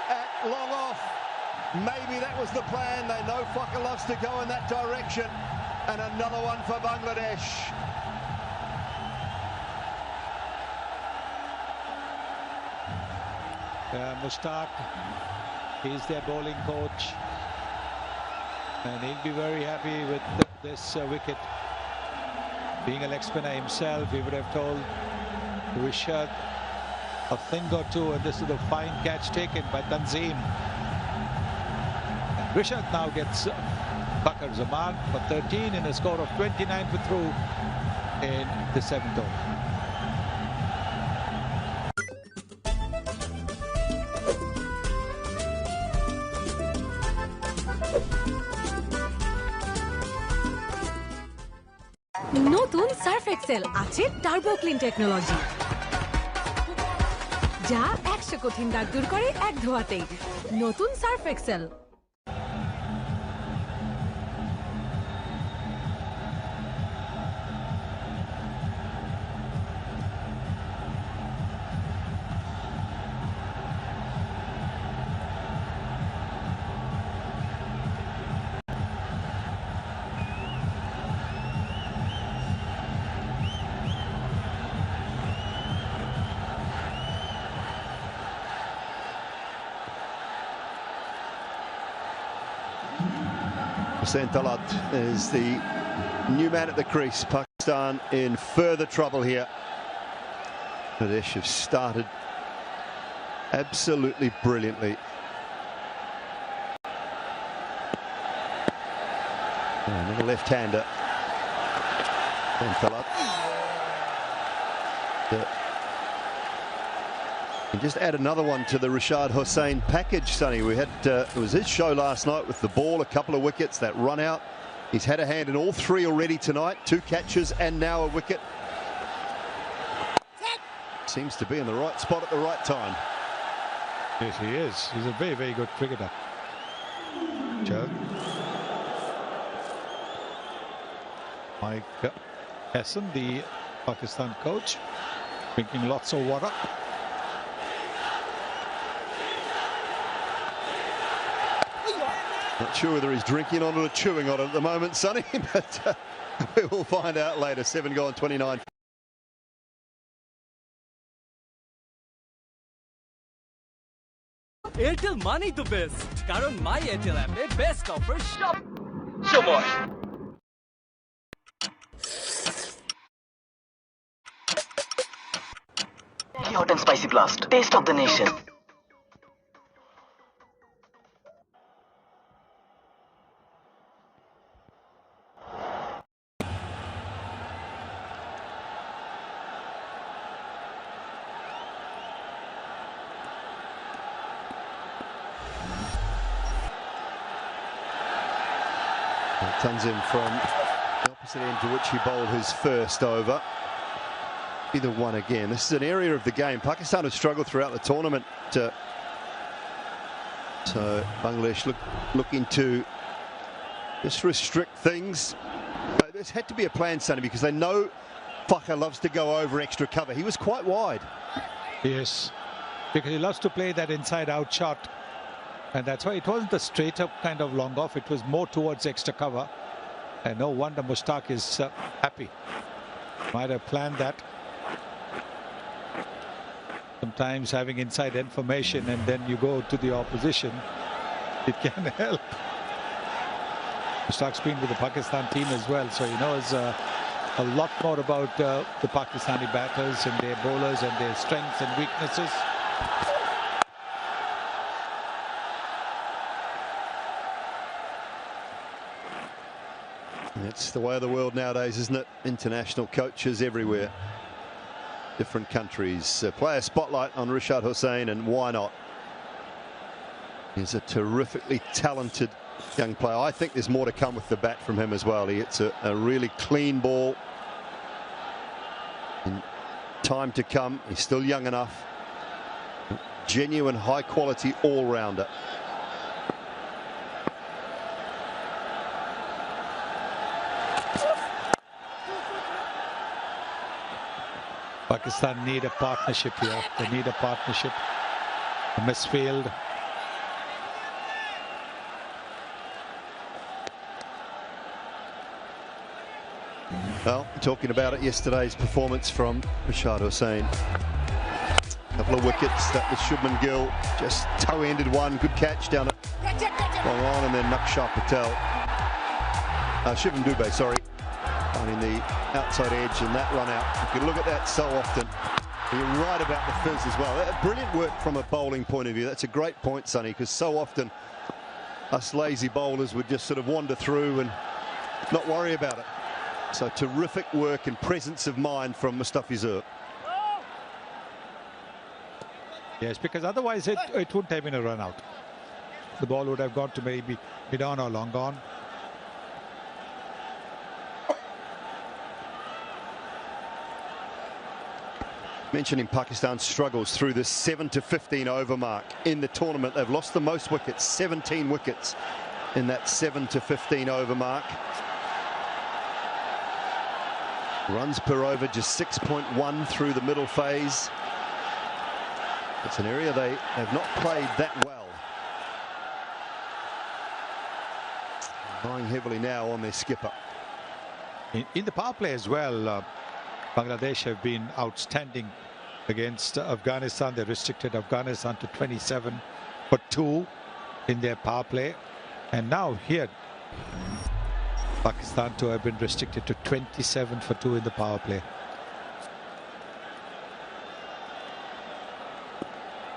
at long off. Maybe that was the plan. They know Fokker loves to go in that direction. And another one for Bangladesh. Mushtaq, he's their bowling coach, and he'll be very happy with this wicket. Being a leg spinner himself, he would have told Rishad a thing or two, and this is a fine catch taken by Tanzim. And Rishad now gets Bakar Zaman for 13 in a score of 29 for through in the 7th over. নতুন Surf Excel আছে turbo clean technology, যা 100 কঠিন দাগ দূর করে এক ধোয়াতেই। নতুন Surf Excel. Hussain Talat is the new man at the crease. Pakistan in further trouble here. Bangladesh have started absolutely brilliantly. Another left-hander. And Talat. And just add another one to the Rashad Hussain package, Sonny. We had it was his show last night with the ball, a couple of wickets, that run out. He's had a hand in all three already tonight, 2 catches and now a wicket. Seems to be in the right spot at the right time. Yes, he is. He's a very, very good cricketer. Joe. Mike Hassan, the Pakistan coach, drinking lots of water. Not sure whether he's drinking on it or chewing on it at the moment, Sonny, but we will find out later. 7 gone, 29. Airtel Money to best. Karon my Airtel app best offer shop. Shomoy. Hot and spicy blast. Taste of the nation. Tanzim from the opposite end to which he bowled his first over. Either one again. This is an area of the game. Pakistan have struggled throughout the tournament. So Bangladesh looking to just restrict things. But there's had to be a plan, Sonny, because they know Fakar loves to go over extra cover. He was quite wide. Yes, because he loves to play that inside-out shot. And that's why it wasn't a straight-up kind of long off. It was more towards extra cover. And no wonder Mushtaq is happy. Might have planned that. Sometimes having inside information and then you go to the opposition, it can help. Mushtaq's been with the Pakistan team as well, so he knows a lot more about the Pakistani batters and their bowlers and their strengths and weaknesses. It's the way of the world nowadays, isn't it? International coaches everywhere. Different countries. Play a spotlight on Rashad Hussain, and why not? He's a terrifically talented young player. I think there's more to come with the bat from him as well. He hits a really clean ball. In time to come, he's still young enough. Genuine, high-quality all-rounder. Pakistan need a partnership here. They need a partnership. A misfield. Well, talking about it, yesterday's performance from Rashad Hussain. Couple of wickets. That was Shubman Gill. Just toe-ended one. Good catch down at long on, and then Nakshar Patel. Shivam Dubey, sorry. Finding the outside edge and that run out. You can look at that so often. You're right about the fizz as well. Brilliant work from a bowling point of view. That's a great point, Sonny, because so often us lazy bowlers would just sort of wander through and not worry about it. So terrific work and presence of mind from Mustafizur. Yes, because otherwise it wouldn't have been a run out. The ball would have gone to maybe mid-on or long on. Mentioning Pakistan's struggles through this 7 to 15 over mark in the tournament. They've lost the most wickets, 17 wickets in that 7 to 15 over mark. Runs per over just 6.1 through the middle phase. It's an area they have not played that well. Relying heavily now on their skipper. In the power play as well, Bangladesh have been outstanding against Afghanistan. They restricted Afghanistan to 27 for 2 in their power play. And now here, Pakistan to have been restricted to 27 for 2 in the power play.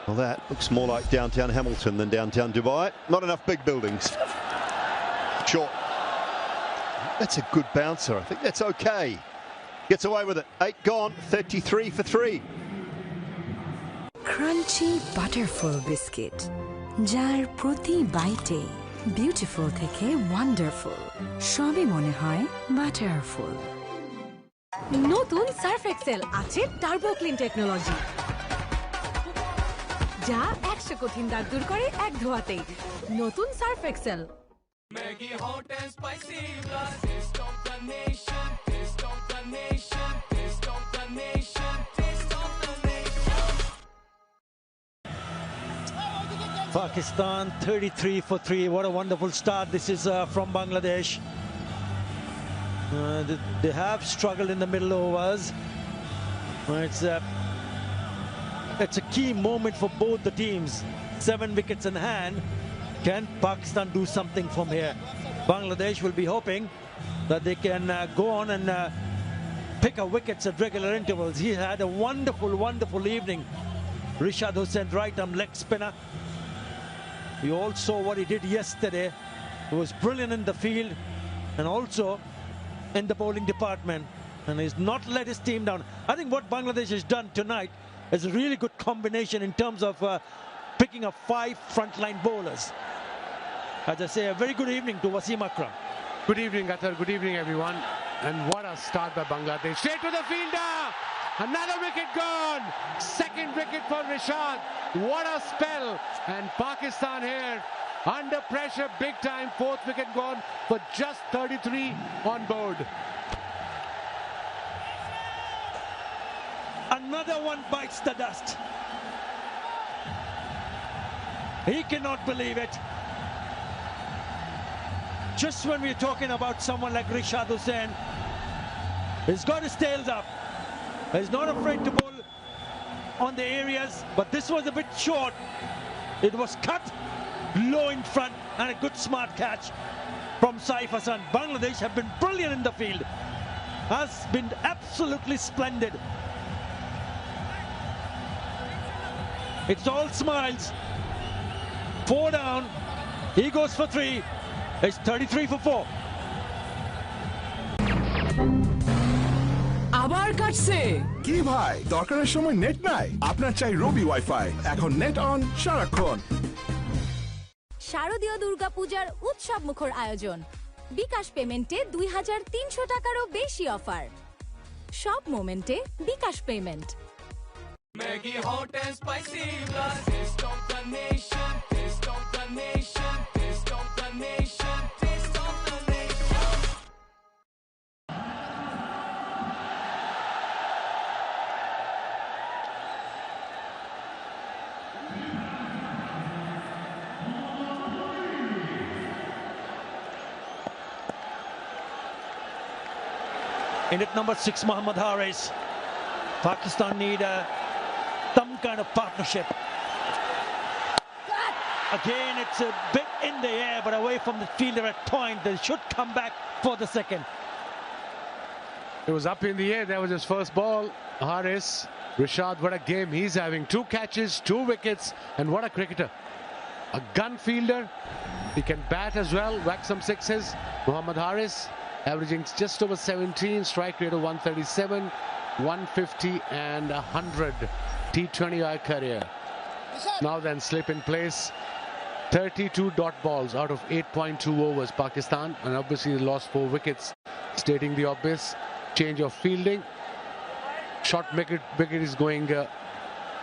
Well, that looks more like downtown Hamilton than downtown Dubai. Not enough big buildings. Short. That's a good bouncer. I think that's okay. Gets away with it. 8 gone, 33 for 3. Crunchy butterful biscuit, যার প্রতি বাইটে beautiful থেকে wonderful সবই মনে হয় butterful. নতুন Surf Excel আছে turbo clean technology, যা 100 কঠিন দাগ দূর করে এক ধোয়াতেই। নতুন Surf Excel. Maggie hot and spicy, plus taste of the nation, taste of the nation, taste of the nation, taste of the nation. Pakistan 33 for 3. What a wonderful start. This is from Bangladesh. They have struggled in the middle overs. It's a key moment for both the teams. 7 wickets in hand. Can Pakistan do something from here? Bangladesh will be hoping that they can go on and pick up wickets at regular intervals. He had a wonderful, wonderful evening. Rishad Hussain, right arm leg spinner. You all saw what he did yesterday. He was brilliant in the field and also in the bowling department. And he's not let his team down. I think what Bangladesh has done tonight is a really good combination in terms of picking up 5 frontline bowlers. As I say, a very good evening to Wasim Akram. Good evening, Athar. Good evening, everyone. And what a start by Bangladesh. Straight to the fielder. Another wicket gone. Second wicket for Rishad. What a spell. And Pakistan here under pressure big time. 4th wicket gone for just 33 on board. Another one bites the dust. He cannot believe it. Just when we're talking about someone like Rishad Hussain, he's got his tails up. He's not afraid to bowl on the areas, but this was a bit short. It was cut low in front and a good smart catch from Saif Hassan. Bangladesh have been brilliant in the field. Has been absolutely splendid. It's all smiles. 4 down. He goes for 3. It's 33 for 4. আবার কাটছে কি ভাই? দরকারের সময় net নাই? আপনার চাই রবি wifi. এখন নেট অন সারাক্ষণ। শারদীয় দুর্গাপূজার উৎসব মুখর আয়োজন। বিকাশ পেমেন্টে 2300 টাকারও বেশি অফার। সব মোমেন্টে বিকাশ payment. Maggie hot and spicy, plus taste of the nation, taste of the nation, taste of the nation, taste of the nation. In at number 6, Mohammad Haris. Pakistan need some kind of partnership. Again, it's a bit in the air, but away from the fielder at point. They should come back for the second. It was up in the air. That was his first ball. Haris, Rishad, what a game he's having. 2 catches, 2 wickets, and what a cricketer. A gun fielder. He can bat as well, whack some sixes. Mohammad Haris, averaging just over 17, strike rate of 137, 150 and 100 T20I career. Now then, slip in place. 32 dot balls out of 8.2 overs, Pakistan, and obviously they lost 4 wickets, stating the obvious. Change of fielding. Short wicket is going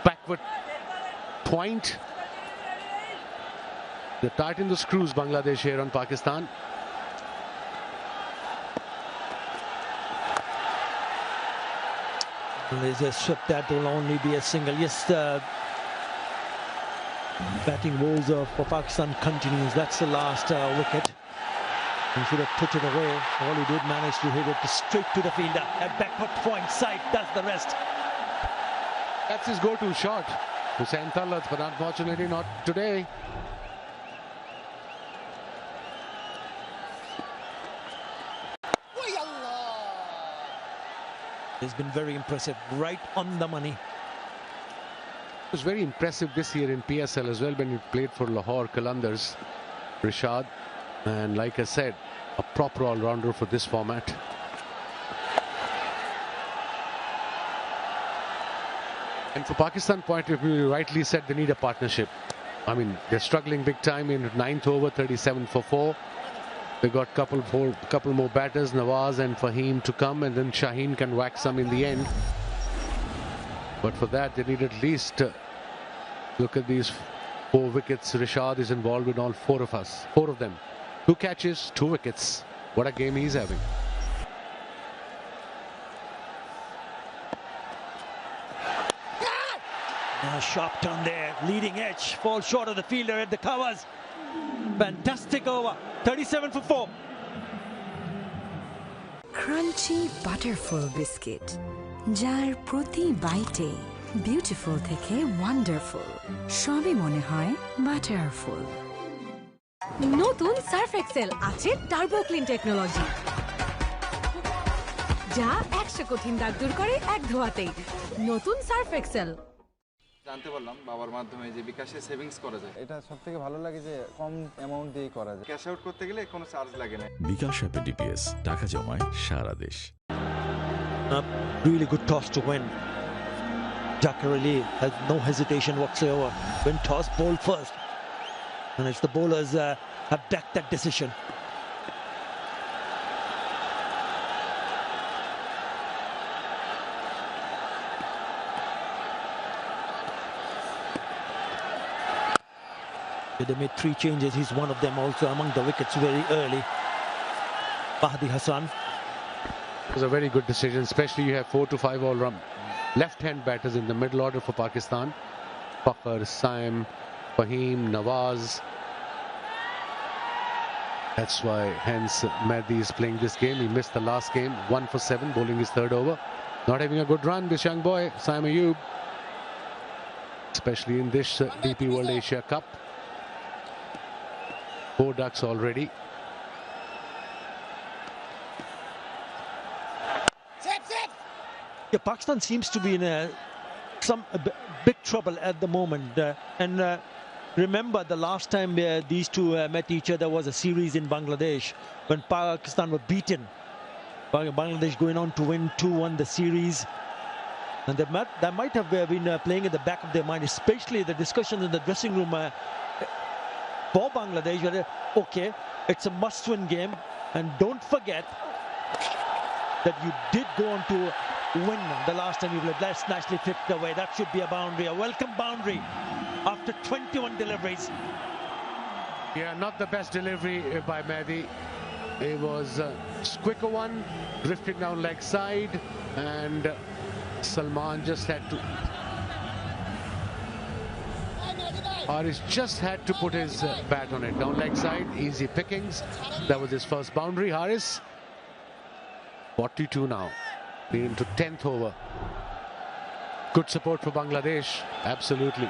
backward point. They tighten the screws, Bangladesh, here on Pakistan. There's a swip that will only be a single. Yes, batting woes for Pakistan continues. That's the last wicket. He should have put it away. All he did manage to hit it straight to the fielder. At backward point side does the rest. That's his go-to shot. Hussain Tallat, but unfortunately not today. He's been very impressive, right on the money. It was very impressive this year in PSL as well when he played for Lahore Qalandars, Rishad. And like I said, a proper all-rounder for this format. And for Pakistan point of view, you rightly said they need a partnership. I mean, they're struggling big time in 9th over, 37 for 4. They got couple more batters, Nawaz and Fahim, to come, and then Shaheen can whack some in the end. But for that, they need at least look at these 4 wickets. Rishad is involved in all 4 of them. 2 catches, 2 wickets. What a game he's having. A sharp turn there, leading edge, falls short of the fielder at the covers. Fantastic over, 37 for 4. Crunchy butterful biscuit, যার প্রতি বাইটে beautiful থেকে wonderful, সবই মনে হয় butterful. নতুন Surf Excel আছে turbo clean technology, যা 100 কঠিন দাগ দূর করে এক ধোয়াতেই। নতুন সার্ফ এক্সেল। জানতে পারলাম বাবার মাধ্যমে যে বিকাশে সেভিংস করা যায়। এটা সবথেকে ভালো লাগে যে কম অ্যামাউন্ট দিয়ে করা যায়। ক্যাশ আউট করতে গেলে কোনো চার্জ লাগে না। বিকাশ অ্যাপে ডিপিএস টাকা জমায় সারা দেশ। Really good toss to win. Jacker Ali has no hesitation whatsoever when toss bowled first. And it's the bowlers have backed that decision. They made 3 changes. He's one of them also among the wickets very early. Mahdi Hassan. It was a very good decision, especially you have 4 to 5 all-round left-hand batters in the middle order for Pakistan. Fakhr, Saim, Fahim, Nawaz. That's why hence Mehdi is playing this game. He missed the last game, 1 for 7, bowling his 3rd over. Not having a good run, this young boy, Saim Ayub. Especially in this DP World Asia Cup. 4 ducks already. Yeah, Pakistan seems to be in some big trouble at the moment. Remember the last time these two met each other was a series in Bangladesh when Pakistan were beaten. Bangladesh going on to win 2-1 the series. And that might have been playing in the back of their mind, especially the discussion in the dressing room for Bangladesh. Okay, it's a must-win game, and don't forget that you did go on to win the last time you played. That's nicely flipped away. That should be a boundary, a welcome boundary after 21 deliveries. Yeah, not the best delivery by Mehdi. It was a quicker one, drifting down leg side, and Salman just had to... Haris just had to put his bat on it. Down leg side, easy pickings. That was his first boundary. Haris, 42 now. We're into 10th over. Good support for Bangladesh, absolutely.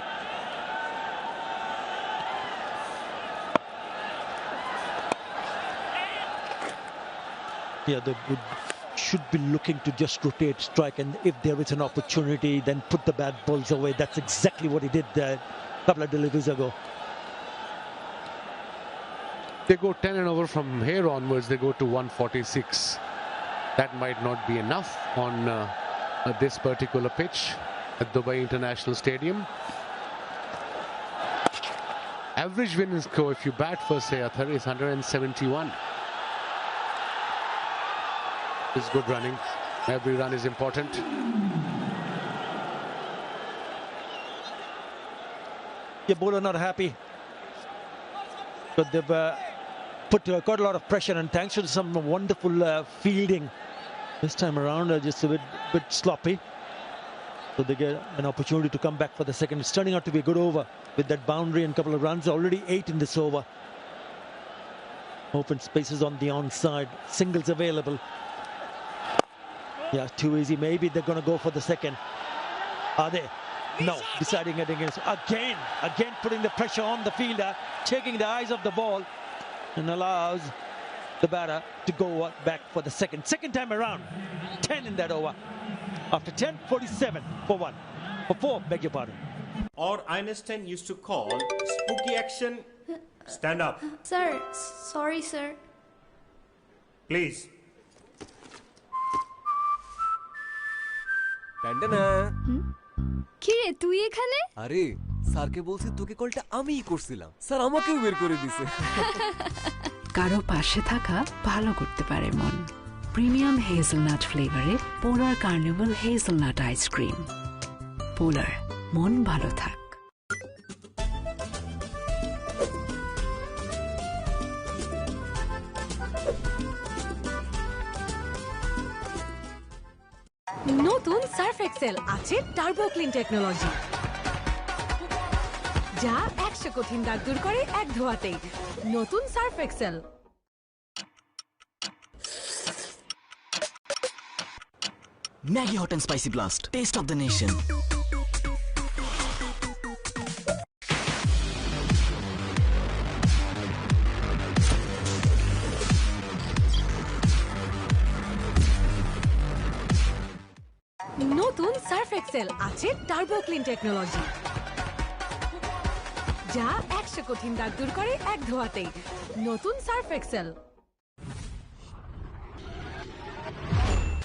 Yeah, they should be looking to just rotate, strike, and if there is an opportunity, then put the bad balls away. That's exactly what he did a couple of deliveries ago. They go 10 and over from here onwards, they go to 146. That might not be enough on this particular pitch at Dubai International Stadium. Average winning score if you bat for Seathar is 171. It's good running. Every run is important. The bowler not happy, but they've put quite a lot of pressure, and thanks to some wonderful fielding this time around, just a bit sloppy. So they get an opportunity to come back for the second. It's turning out to be a good over with that boundary and a couple of runs. Already 8 in this over. Open spaces on the onside. Singles available. Yeah, too easy. Maybe they're going to go for the second. Are they? No. Deciding against. Again putting the pressure on the fielder. Taking the eyes off the ball. And allows the batter to go back for the second. Second time around. 10 in that over. After 10, 47 for 1. For 4, beg your pardon. Or Einstein used to call spooky action. Stand up. Sir, sorry, sir. Please. কি রে তুই এখানে? আরে স্যারকে বলছি তোকে কলটা আমিই করছিলাম, স্যার আমাকেও বের করে দিছে। কারো পাশে থাকা ভালো করতে পারে মন। প্রিমিয়াম হেজেলনাট ফ্লেভারে Polar Carnival hazelnut ice cream. Polar, মন ভালো থাক। নতুন সার্ফ এক্সেল আছে টার্বো ক্লিন টেকনোলজি, যা 100 কঠিন দাগ দূর করে এক ধোয়াতেই। নতুন Surf Excel. Maggie Hot and Spicy Blast, taste of the nation. নতুন সার্ফ এক্সেল আছে টার্বো ক্লিন টেকনোলজি, যা 100 কঠিন দাগ দূর করে এক ধোয়াতেই। নতুন Surf Excel.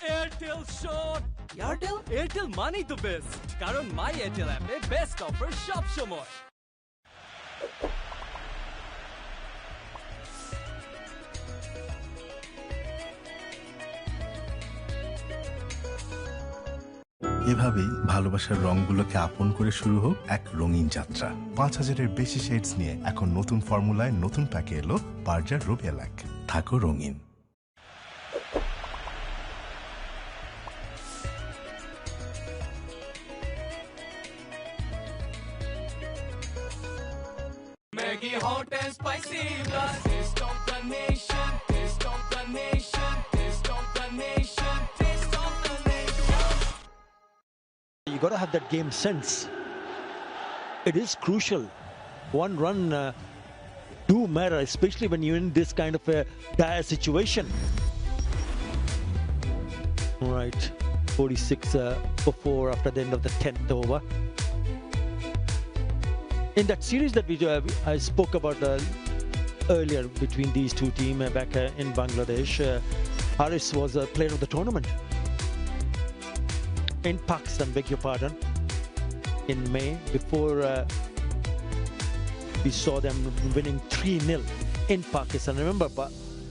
Airtel shot. Airtel মানেই তো বেস্ট, কারণ মাই এয়ারটেল অ্যাপে বেস্ট অফার সব সময়। এভাবেই ভালোবাসার রংগুলোকে আপন করে শুরু হোক এক রঙিন যাত্রা। 5000-এর বেশি শেডস নিয়ে এখন নতুন ফর্মুলায় নতুন প্যাকে এলো বার্জার রুবিয়ালাক। থাকো রঙিন। Maggie hot and spicy blast, taste of the nation, taste of the nation, taste of the nation, taste of the nation. You got to have that game sense. It is crucial. One run do matter, especially when you're in this kind of a dire situation. Right, 46 for 4 after the end of the 10th over. In that series that I spoke about earlier between these two teams back in Bangladesh, Haris was a player of the tournament. In Pakistan, beg your pardon, in May, before we saw them winning 3-0 in Pakistan. Remember,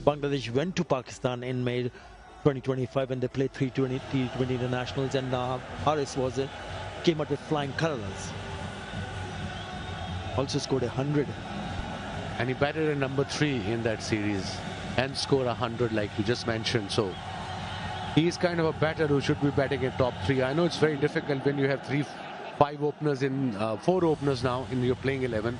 Bangladesh went to Pakistan in May 2025 and they played 3 T20 internationals, and Haris came out with flying colours. Also scored 100. And he batted at number 3 in that series and scored 100 like you just mentioned. So he's kind of a batter who should be batting at top 3. I know it's very difficult when you have 4 openers now in your playing 11.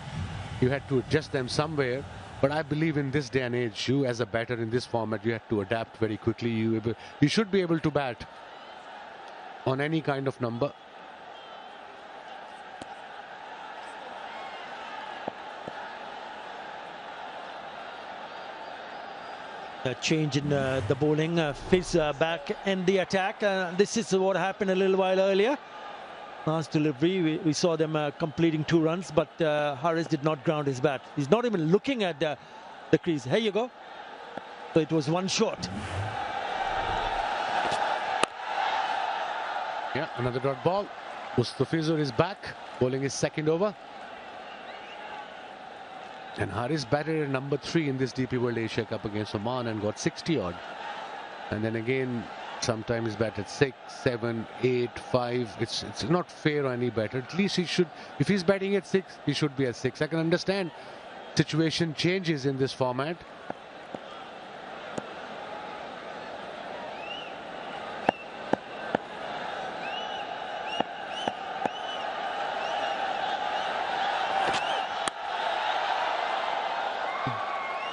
You had to adjust them somewhere. But I believe in this day and age, you as a batter in this format, you have to adapt very quickly. You should be able to bat on any kind of number. change in the bowling. Fizz back in the attack. This is what happened a little while earlier. Last delivery, we saw them completing 2 runs, but Harris did not ground his bat. He's not even looking at the crease. Here you go. So it was 1 short. Yeah, another dot ball. Mustafizur is back, bowling his second over. And Haris batted at number 3 in this DP World Asia Cup against Oman and got 60 odd. And then again, sometimes he's batted 6, 7, 8, 5. It's not fair or any better. At least he should, if he's batting at 6, he should be at 6. I can understand situation changes in this format.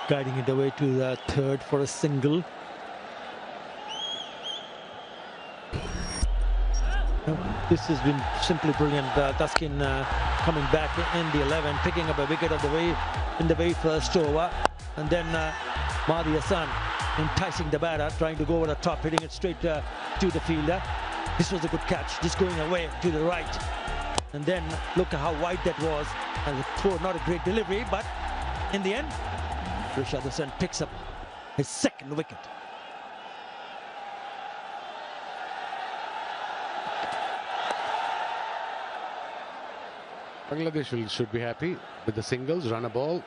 Guiding it away to the 3rd for a single. This has been simply brilliant. Taskin coming back in the 11, picking up a wicket in the very first over, and then Mahdi Hassan enticing the batter, trying to go over the top, hitting it straight to the fielder. This was a good catch, just going away to the right, and then look at how wide that was, and the throw, not a great delivery, but in the end, Rishad Hassan picks up his 2nd wicket. Bangladesh should be happy with the singles. Run a ball.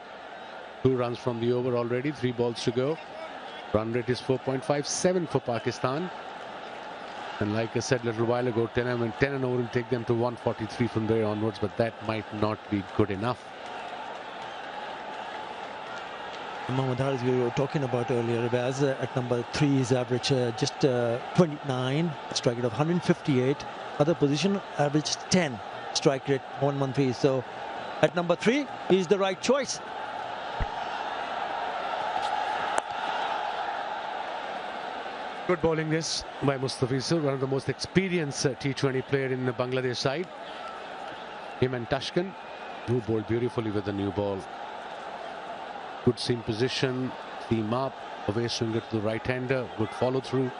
2 runs from the over already. 3 balls to go. Run rate is 4.57 for Pakistan. And like I said a little while ago, 10 and over will take them to 143 from there onwards, but that might not be good enough. Mohammad Haris, we were talking about earlier, as at number 3, his average just 29, strike rate of 158. Other position, average 10, strike rate 113. So at number 3, he's the right choice. Good bowling this by Mustafizur, one of the most experienced T20 player in the Bangladesh side. Him and Tashkent, who bowled beautifully with the new ball. Good seam position, seam up, away swinger to the right-hander, good follow-through.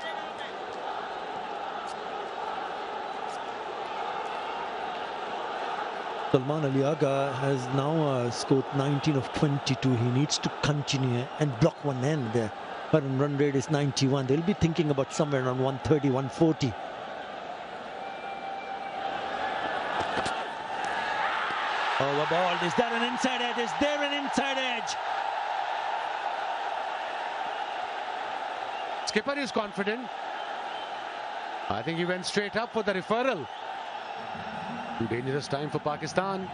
Salman Ali Agha has now scored 19 of 22. He needs to continue and block one end there. Current run rate is 91. They'll be thinking about somewhere around 130, 140. Oh, a ball. Is that an inside edge? Is there an inside edge? Skipper is confident. I think he went straight up for the referral. Too dangerous time for Pakistan.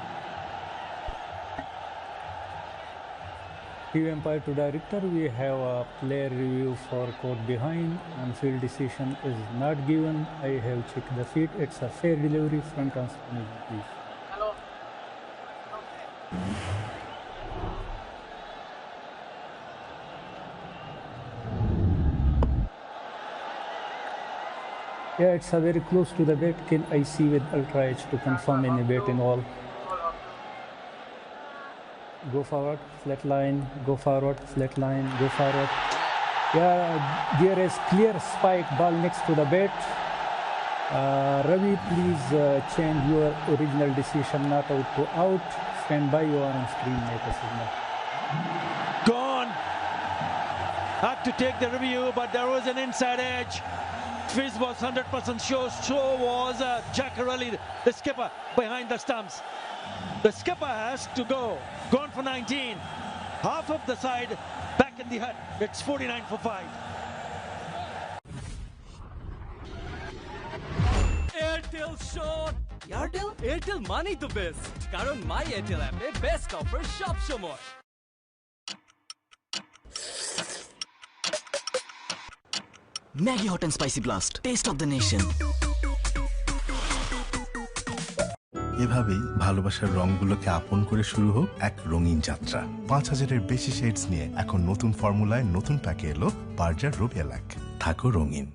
Review umpire to director, we have a player review for caught behind. On field decision is not given. I have checked the feet. It's a fair delivery. Front transfer, please. Hello. Yeah, it's a very close to the bat. Can I see with ultra edge to confirm any bat in all? Go forward, flat line, go forward, flat line, go forward. Yeah, there is clear spike ball next to the bat. Ravi, please change your original decision, not out to out. Stand by, you are on screen, make a signal. Gone. Had to take the review, but there was an inside edge. Fizz was 100% sure, so was Jackarelli, the skipper, behind the stumps. The skipper has to go. Gone for 19. Half of the side back in the hut. It's 49 for 5. Airtel shot. Airtel money to best. কারণ my Airtel app best offer সব সময়. Maggi Hot and Spicy Blast. Taste of the nation. এভাবেই ভালোবাসার রংগুলোকে আপন করে শুরু হোক এক রঙিন যাত্রা। 5000-এর বেশি শেডস নিয়ে এখন নতুন ফর্মুলায় নতুন প্যাকে এলো বার্জার রোবেলাক। থাকো রঙিন।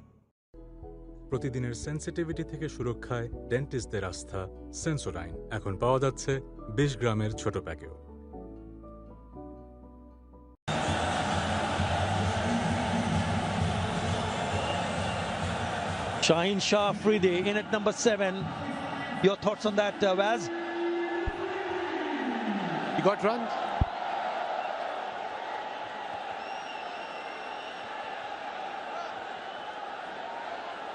প্রতিদিনের সেন্সিটিভিটি থেকে সুরক্ষায় ডেন্টিস্টদের আস্থা সেন্সোডাইন এখন পাওয়া যাচ্ছে 20 গ্রামের ছোট প্যাকেও। Shaheen Shah Afridi in at number 7. Your thoughts on that, Vaz? He got runs.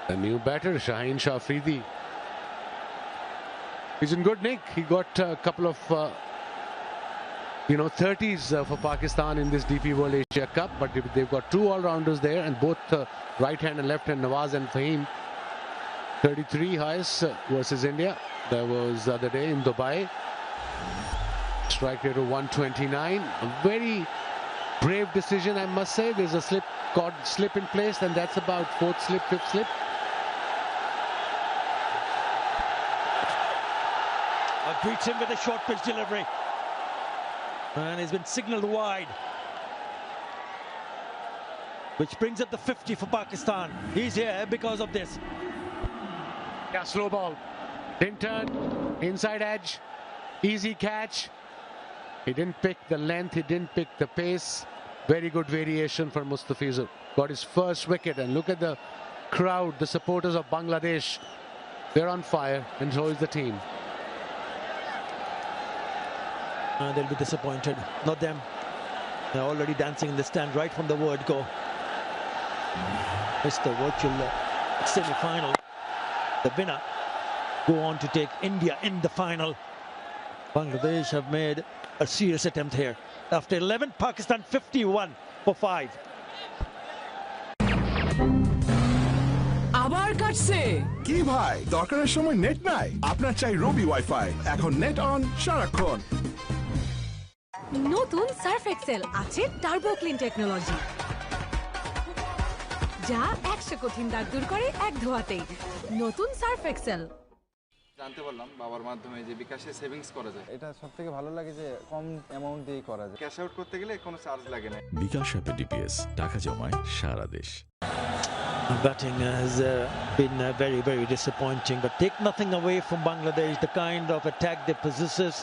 A new batter, Shaheen Shah Afridi. He's in good nick. He got a couple of 30s for Pakistan in this DP World Asia Cup, but they've got 2 all-rounders there, and both right hand and left hand, Nawaz and Fahim. 33 highest versus India. That was the other day in Dubai. Strike rate of 129. A very brave decision, I must say. There's a slip in place, and that's about 4th slip, 5th slip. Beats him with a short pitch delivery. And he's been signalled wide. Which brings up the 50 for Pakistan. He's here because of this. Yeah, slow ball. Didn't turn. Inside edge. Easy catch. He didn't pick the length. He didn't pick the pace. Very good variation for Mustafizur. Got his first wicket. And look at the crowd, the supporters of Bangladesh. They're on fire, and so is the team. They'll be disappointed. Not them. They're already dancing in the stand right from the word go. It's the virtual semi-final. The winner go on to take India in the final. Bangladesh have made a serious attempt here. After 11, Pakistan 51 for 5. আবার কাটছে কি ভাই দরকারের সময় net নাই আপনার চাই রবি wifi এখন নেট অন সারাক্ষণ নতুন সার্ফ এক্সেল আছে টার্বো ক্লিন টেকনোলজি যা 100 কঠিন দাগ দূর করে এক ধোয়াতেই নতুন সার্ফ এক্সেল জানতে পারলাম বাবার মাধ্যমে যে বিকাশে সেভিংস করা যায় এটা সবথেকে ভালো লাগে যে কম অ্যামাউন্ট দিয়ে করা যায় ক্যাশ আউট করতে গেলে কোনো চার্জ লাগে না বিকাশ অ্যাপে ডিপিএস টাকা জমায় সারা দেশ Batting has been very, very disappointing, but take nothing away from Bangladesh, the kind of attack they possess.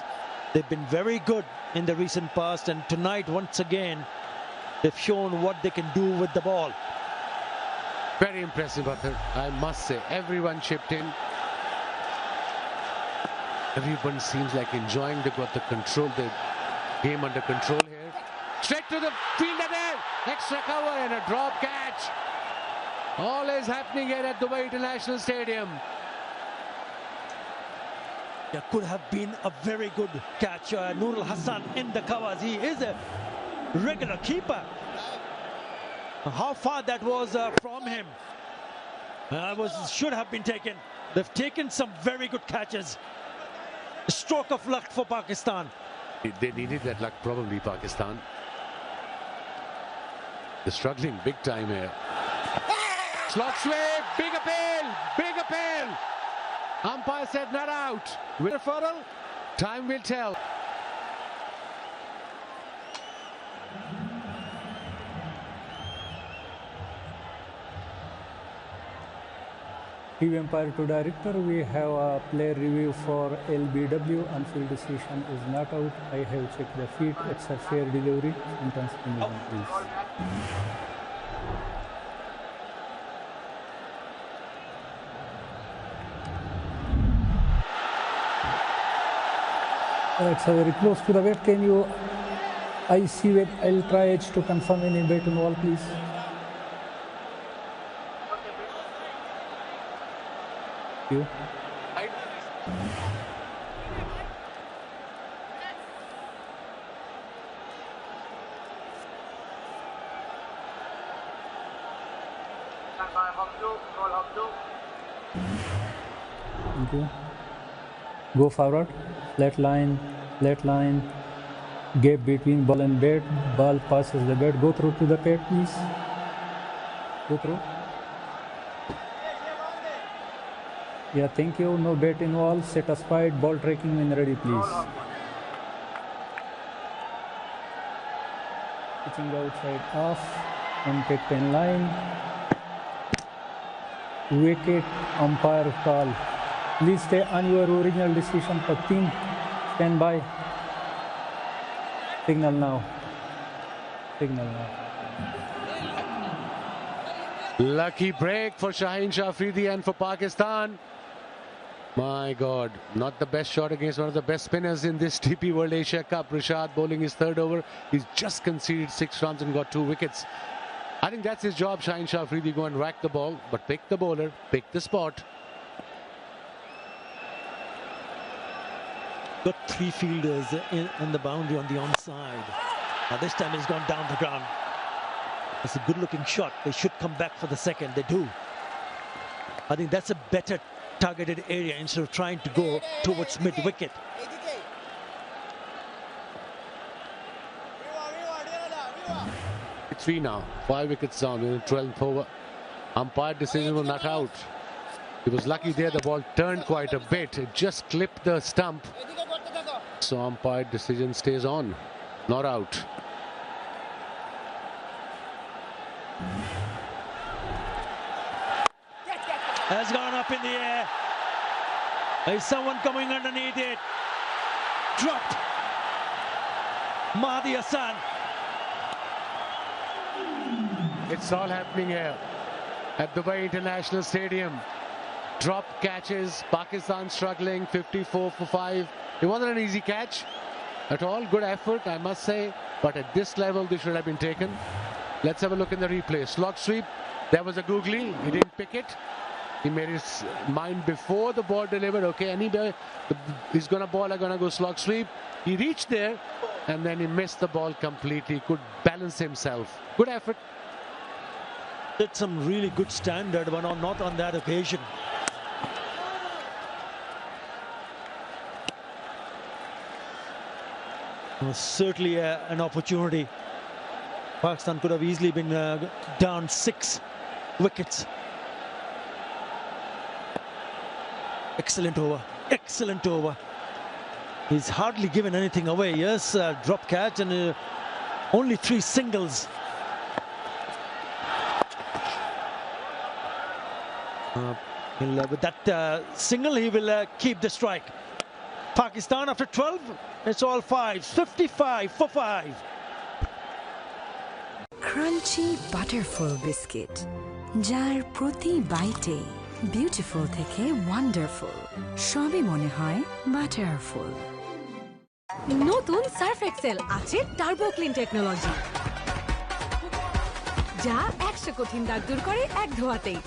They've been very good in the recent past, and tonight, once again, they've shown what they can do with the ball. Very impressive, Arthur. I must say, everyone chipped in. Everyone seems like enjoying. They've got the game under control here. Straight to the fielder there. Extra cover and a drop catch. All is happening here at Dubai International Stadium. There could have been a very good catch. Nurul Hassan in the covers. He is a regular keeper. How far that was from him should have been taken. They've taken some very good catches. A stroke of luck for Pakistan. They needed that luck, probably, Pakistan. They're struggling big time here. Slot sweep, big appeal. Umpire said not out. Referral, time will tell. TV umpire to director, we have a player review for LBW. On-field decision is not out. I have checked the feet. It's a fair delivery. Sentence please. It's very close to the bat. Can you? I see it. I'll try it to confirm any bat involved, please. Thank you. Thank you. Go forward. Flat line, gap between ball and bat, ball passes the bat, go through to the bat please, go through. Yeah, thank you, no bat involved, set aside, ball tracking when ready please. Pitching outside off, impact 10 line, wicket, umpire call. Please stay on your original decision for team. Stand by. Signal now. Lucky break for Shaheen Shah Afridi and for Pakistan. My God, not the best shot against one of the best spinners in this TP World Asia Cup. Rashad bowling his third over. He's just conceded 6 runs and got 2 wickets. I think that's his job, Shaheen Shah Afridi. Go and rack the ball, but pick the bowler, pick the spot. Got 3 fielders in the boundary on the onside. Now this time it's gone down the ground. It's a good-looking shot. They should come back for the second. They do. I think that's a better targeted area instead of trying to go towards mid-wicket. It's 3 now. 5 wickets down in the 12th over. Umpire decision was not out. He was lucky there. The ball turned quite a bit. It just clipped the stump. So umpire decision stays on. Not out. Has gone up in the air. Is someone coming underneath it? Dropped. Mahdi Hassan. It's all happening here at Dubai International Stadium. Drop catches. Pakistan struggling. 54 for 5. It wasn't an easy catch at all. Good effort, I must say. But at this level, this should have been taken. Let's have a look in the replay. Slog sweep. There was a googly. He didn't pick it. He made his mind before the ball delivered. Okay, anyway, he's going to ball. I'm going to go slog sweep. He reached there and then he missed the ball completely. He could balance himself. Good effort. Did some really good standard, but not on that occasion. Well, certainly an opportunity. Pakistan could have easily been down 6 wickets. Excellent over. Excellent over. He's hardly given anything away. Yes, drop catch and only 3 singles. With that single, he will keep the strike. Pakistan after 12, it's all 5s. 55 for 5. Crunchy butterful biscuit. যার প্রতি বাইটে beautiful থেকে wonderful সবই মনে হয় butterful. নতুন Surf Excel আছে turbo clean technology, যা 100 কঠিন দাগ দূর করে এক ধোয়াতেই।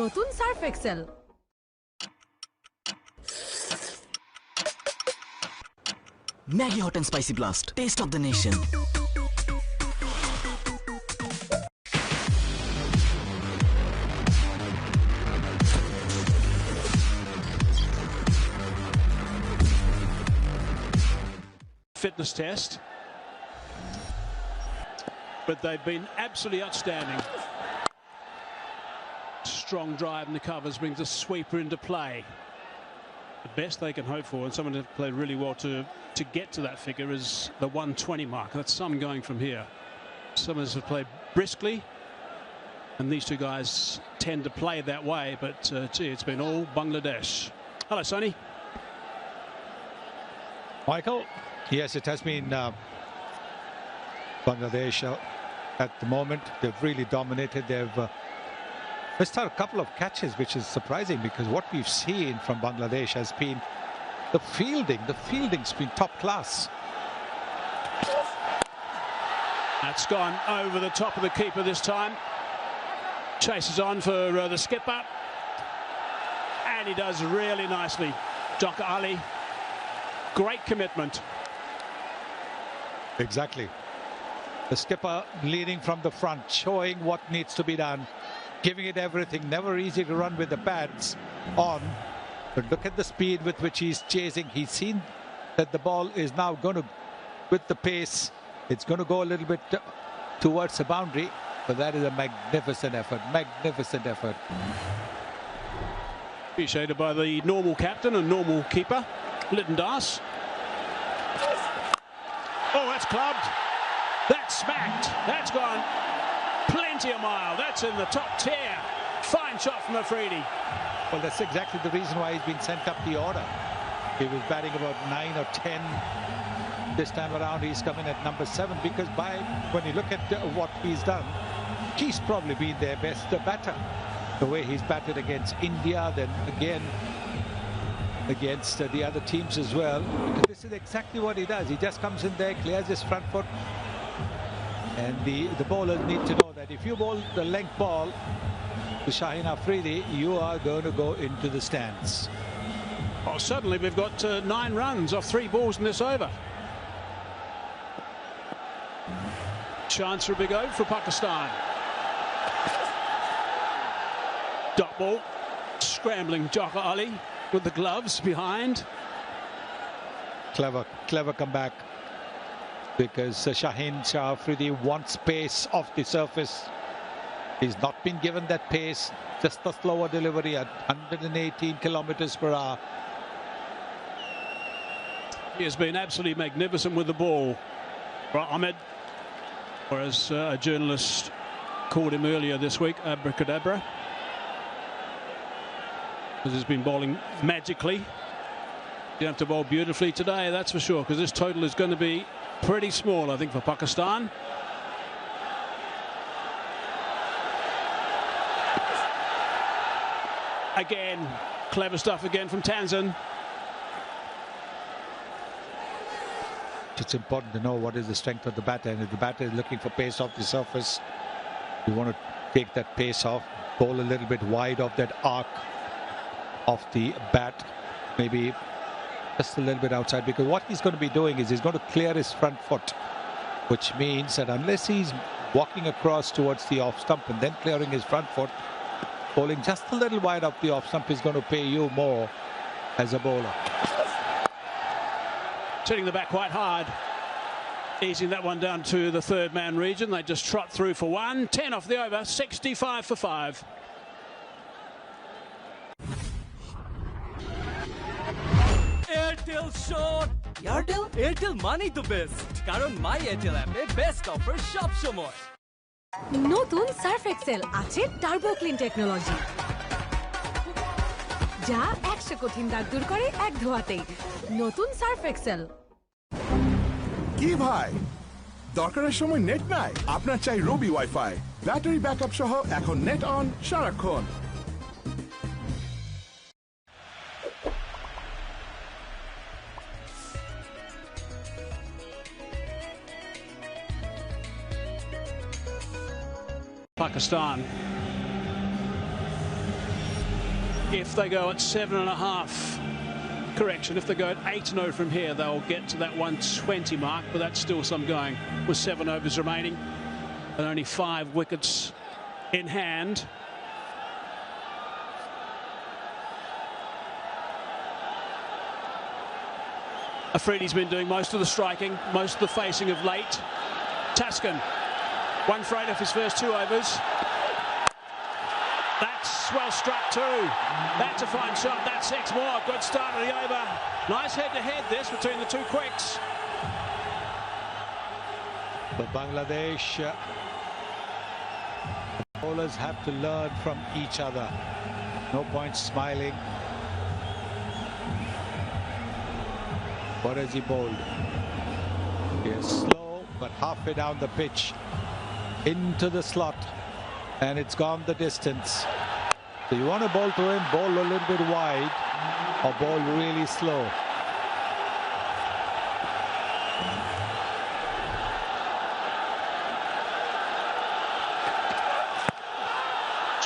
নতুন Surf Excel. Maggi Hot and Spicy Blast. Taste of the nation. Fitness test, but they've been absolutely outstanding. Strong drive in the covers brings a sweeper into play. The best they can hope for, and someone who played really well to get to that figure, is the 120 mark. That's some going from here. Some of us have played briskly, and these 2 guys tend to play that way, but gee, it's been all Bangladesh. Hello, Sonny. Michael, yes, it has been Bangladesh at the moment. They've really dominated. They've missed out a couple of catches, which is surprising because what we've seen from Bangladesh has been the fielding. The fielding's been top class. That's gone over the top of the keeper this time. Chases on for the skipper, and he does really nicely. Dr. Ali, great commitment. Exactly. The skipper leading from the front, showing what needs to be done, giving it everything. Never easy to run with the pads on, but look at the speed with which he's chasing. He's seen that the ball is now going to, with the pace, it's going to go a little bit towards the boundary, but that is a magnificent effort. Magnificent effort. Appreciated by the normal captain and normal keeper, Lytton Das. Oh, that's clubbed. That's smacked. That's gone plenty a mile. That's in the top tier. Fine shot from Afridi. Well, that's exactly the reason why he's been sent up the order. He was batting about 9 or 10. This time around, he's coming at number 7 because when you look at what he's done, he's probably been their best batter. The way he's batted against India, then again against the other teams as well. Because this is exactly what he does. He just comes in there, clears his front foot. And the bowlers need to know that if you bowl the length ball to Shaheen Afridi, you are going to go into the stands. Oh, suddenly we've got 9 runs off 3 balls in this over. Chance for a big over for Pakistan. Dot ball, scrambling Jafar Ali with the gloves behind. Clever comeback, because Shaheen Shah Afridi wants pace off the surface. He's not been given that pace, just a slower delivery at 118 kilometers per hour. He has been absolutely magnificent with the ball. Ahmed, or as a journalist called him earlier this week, abracadabra. Because he's been bowling magically. You have to bowl beautifully today, that's for sure, because this total is going to be pretty small, I think, for Pakistan. Again, clever stuff again from Tanzan. It's important to know what is the strength of the batter, and if the batter is looking for pace off the surface, you want to take that pace off, bowl a little bit wide of that arc of the bat, maybe just a little bit outside, because what he's going to be doing is he's going to clear his front foot, which means that unless he's walking across towards the off stump and then clearing his front foot, bowling just a little wide up the off stump is going to pay you more as a bowler. Hitting the bat quite hard, easing that one down to the third man region. They just trot through for 1. 10 off the over, 65 for 5. Airtel short. Airtel money to best. কারণ my Airtel অ্যাপে best offer সব সময়। নতুন Surf Excel আছে turbo clean technology, যা 100 কঠিন দাগ দূর করে এক ধোয়াতেই। নতুন সার্ফ এক্সেল। কি ভাই, দরকারের সময় নেট নাই? আপনার চাই রবি ওয়াইফাই, ব্যাটারি ব্যাকআপ সহ এখন নেট অন সারাক্ষণ। Pakistan, if they go at 7.5, correction, if they go at 8-0 from here, they'll get to that 120 mark, but that's still some going with 7 overs remaining and only 5 wickets in hand. Afridi's been doing most of the striking, most of the facing of late. Taskin, 1 for 8 off his first 2 overs. That's well struck too. That's a fine shot. That's 6 more. Good start of the over. Nice head-to-head this between the 2 quicks. For Bangladesh, bowlers have to learn from each other. No point smiling. What has he bowled? He is slow, but halfway down the pitch, into the slot, and it's gone the distance. So you want to bowl to him, bowl a little bit wide or bowl really slow.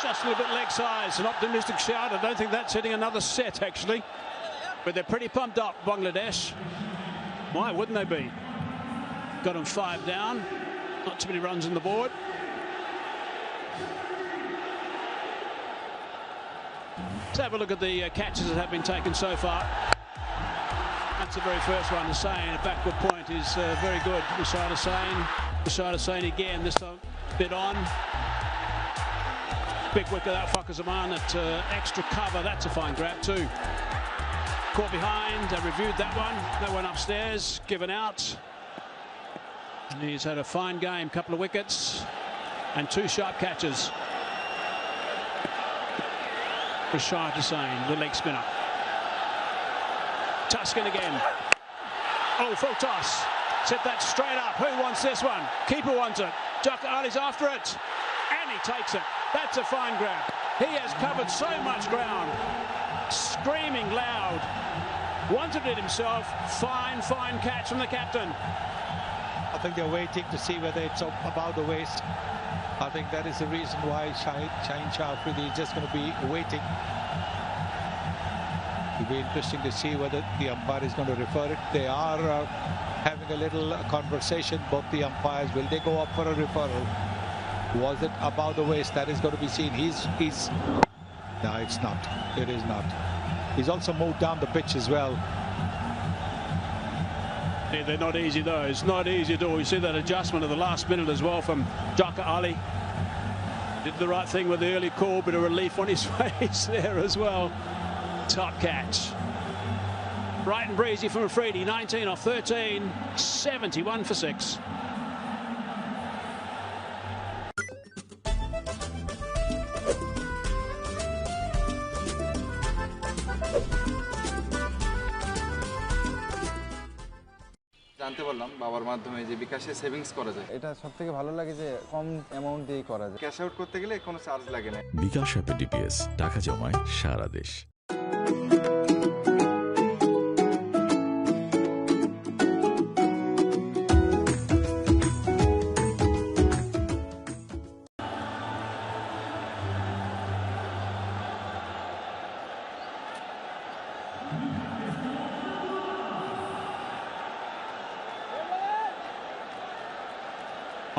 Just a little bit leg size, an optimistic shout. I don't think that's hitting another set actually, but they're pretty pumped up, Bangladesh. Why wouldn't they be? Got them 5 down. Not too many runs on the board. Let's have a look at the catches that have been taken so far. That's the very first one. Hussain, a backward point is very good. Rashad Hussain again, this time bit on. Big wicket out Fakhar Zaman at extra cover. That's a fine grab too. Caught behind, reviewed that one. That one upstairs, given out. He's had a fine game, couple of wickets and 2 sharp catches. Rashad Hussain, the leg spinner. Taskin again. Oh, full toss. Set that straight up. Who wants this one? Keeper wants it. Jafar Ali's after it. and he takes it. That's a fine grab. He has covered so much ground. Screaming loud. Wanted it himself. Fine catch from the captain. I think they're waiting to see whether it's above the waist. I think that is the reason why Shaheen Shah Afridi is just going to be waiting. It'll be interesting to see whether the umpire is going to refer it. They are having a little conversation, both the umpires. Will they go up for a referral? Was it above the waist? That is going to be seen. He's no, it's not. It is not. He's also moved down the pitch as well. Yeah, they're not easy, those. Not easy at all. You see that adjustment at the last minute as well from Jaka Ali. Did the right thing with the early call, bit of relief on his face there as well. Top catch. Bright and breezy from Afridi, 19 off 13, 71 for 6. জানতে পারলাম বাবার মাধ্যমে যে বিকাশে savings করা যায়। এটা সবথেকে ভালো লাগে যে কম অ্যামাউন্ট দিয়ে করা যায়। ক্যাশ আউট করতে গেলে কোনো চার্জ লাগে না। বিকাশ অ্যাপে ডিপিএস টাকা জমায় সারা দেশ।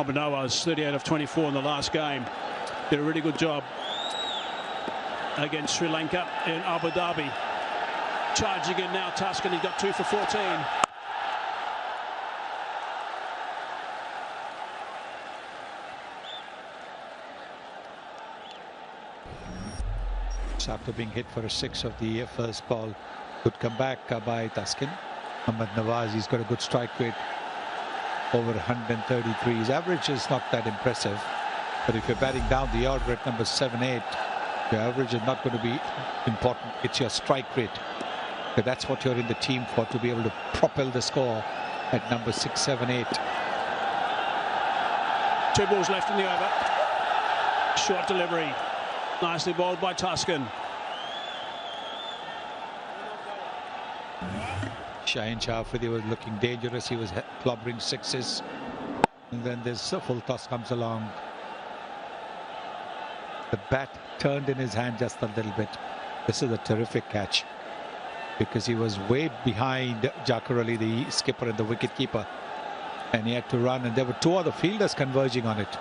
Abhinawas 38 of 24 in the last game. Did a really good job against Sri Lanka in Abu Dhabi. Charging in now, Tuscan. He's got 2 for 14. After being hit for a 6 of the first ball, good comeback by Tuscan. Ahmed Nawaz, he's got a good strike rate. Over 133. His average is not that impressive, but if you're batting down the order at number 7-8, your average is not going to be important. It's your strike rate. But that's what you're in the team for, to be able to propel the score at number 6, 7, 8. 2 balls left in the over. Short delivery. Nicely bowled by Tuscan. Shaheen Shah Afridi was looking dangerous. He was clobbering 6s. And then this full toss comes along. The bat turned in his hand just a little bit. This is a terrific catch, because he was way behind Jaka Ali, the skipper and the wicketkeeper. And he had to run, and there were 2 other fielders converging on it.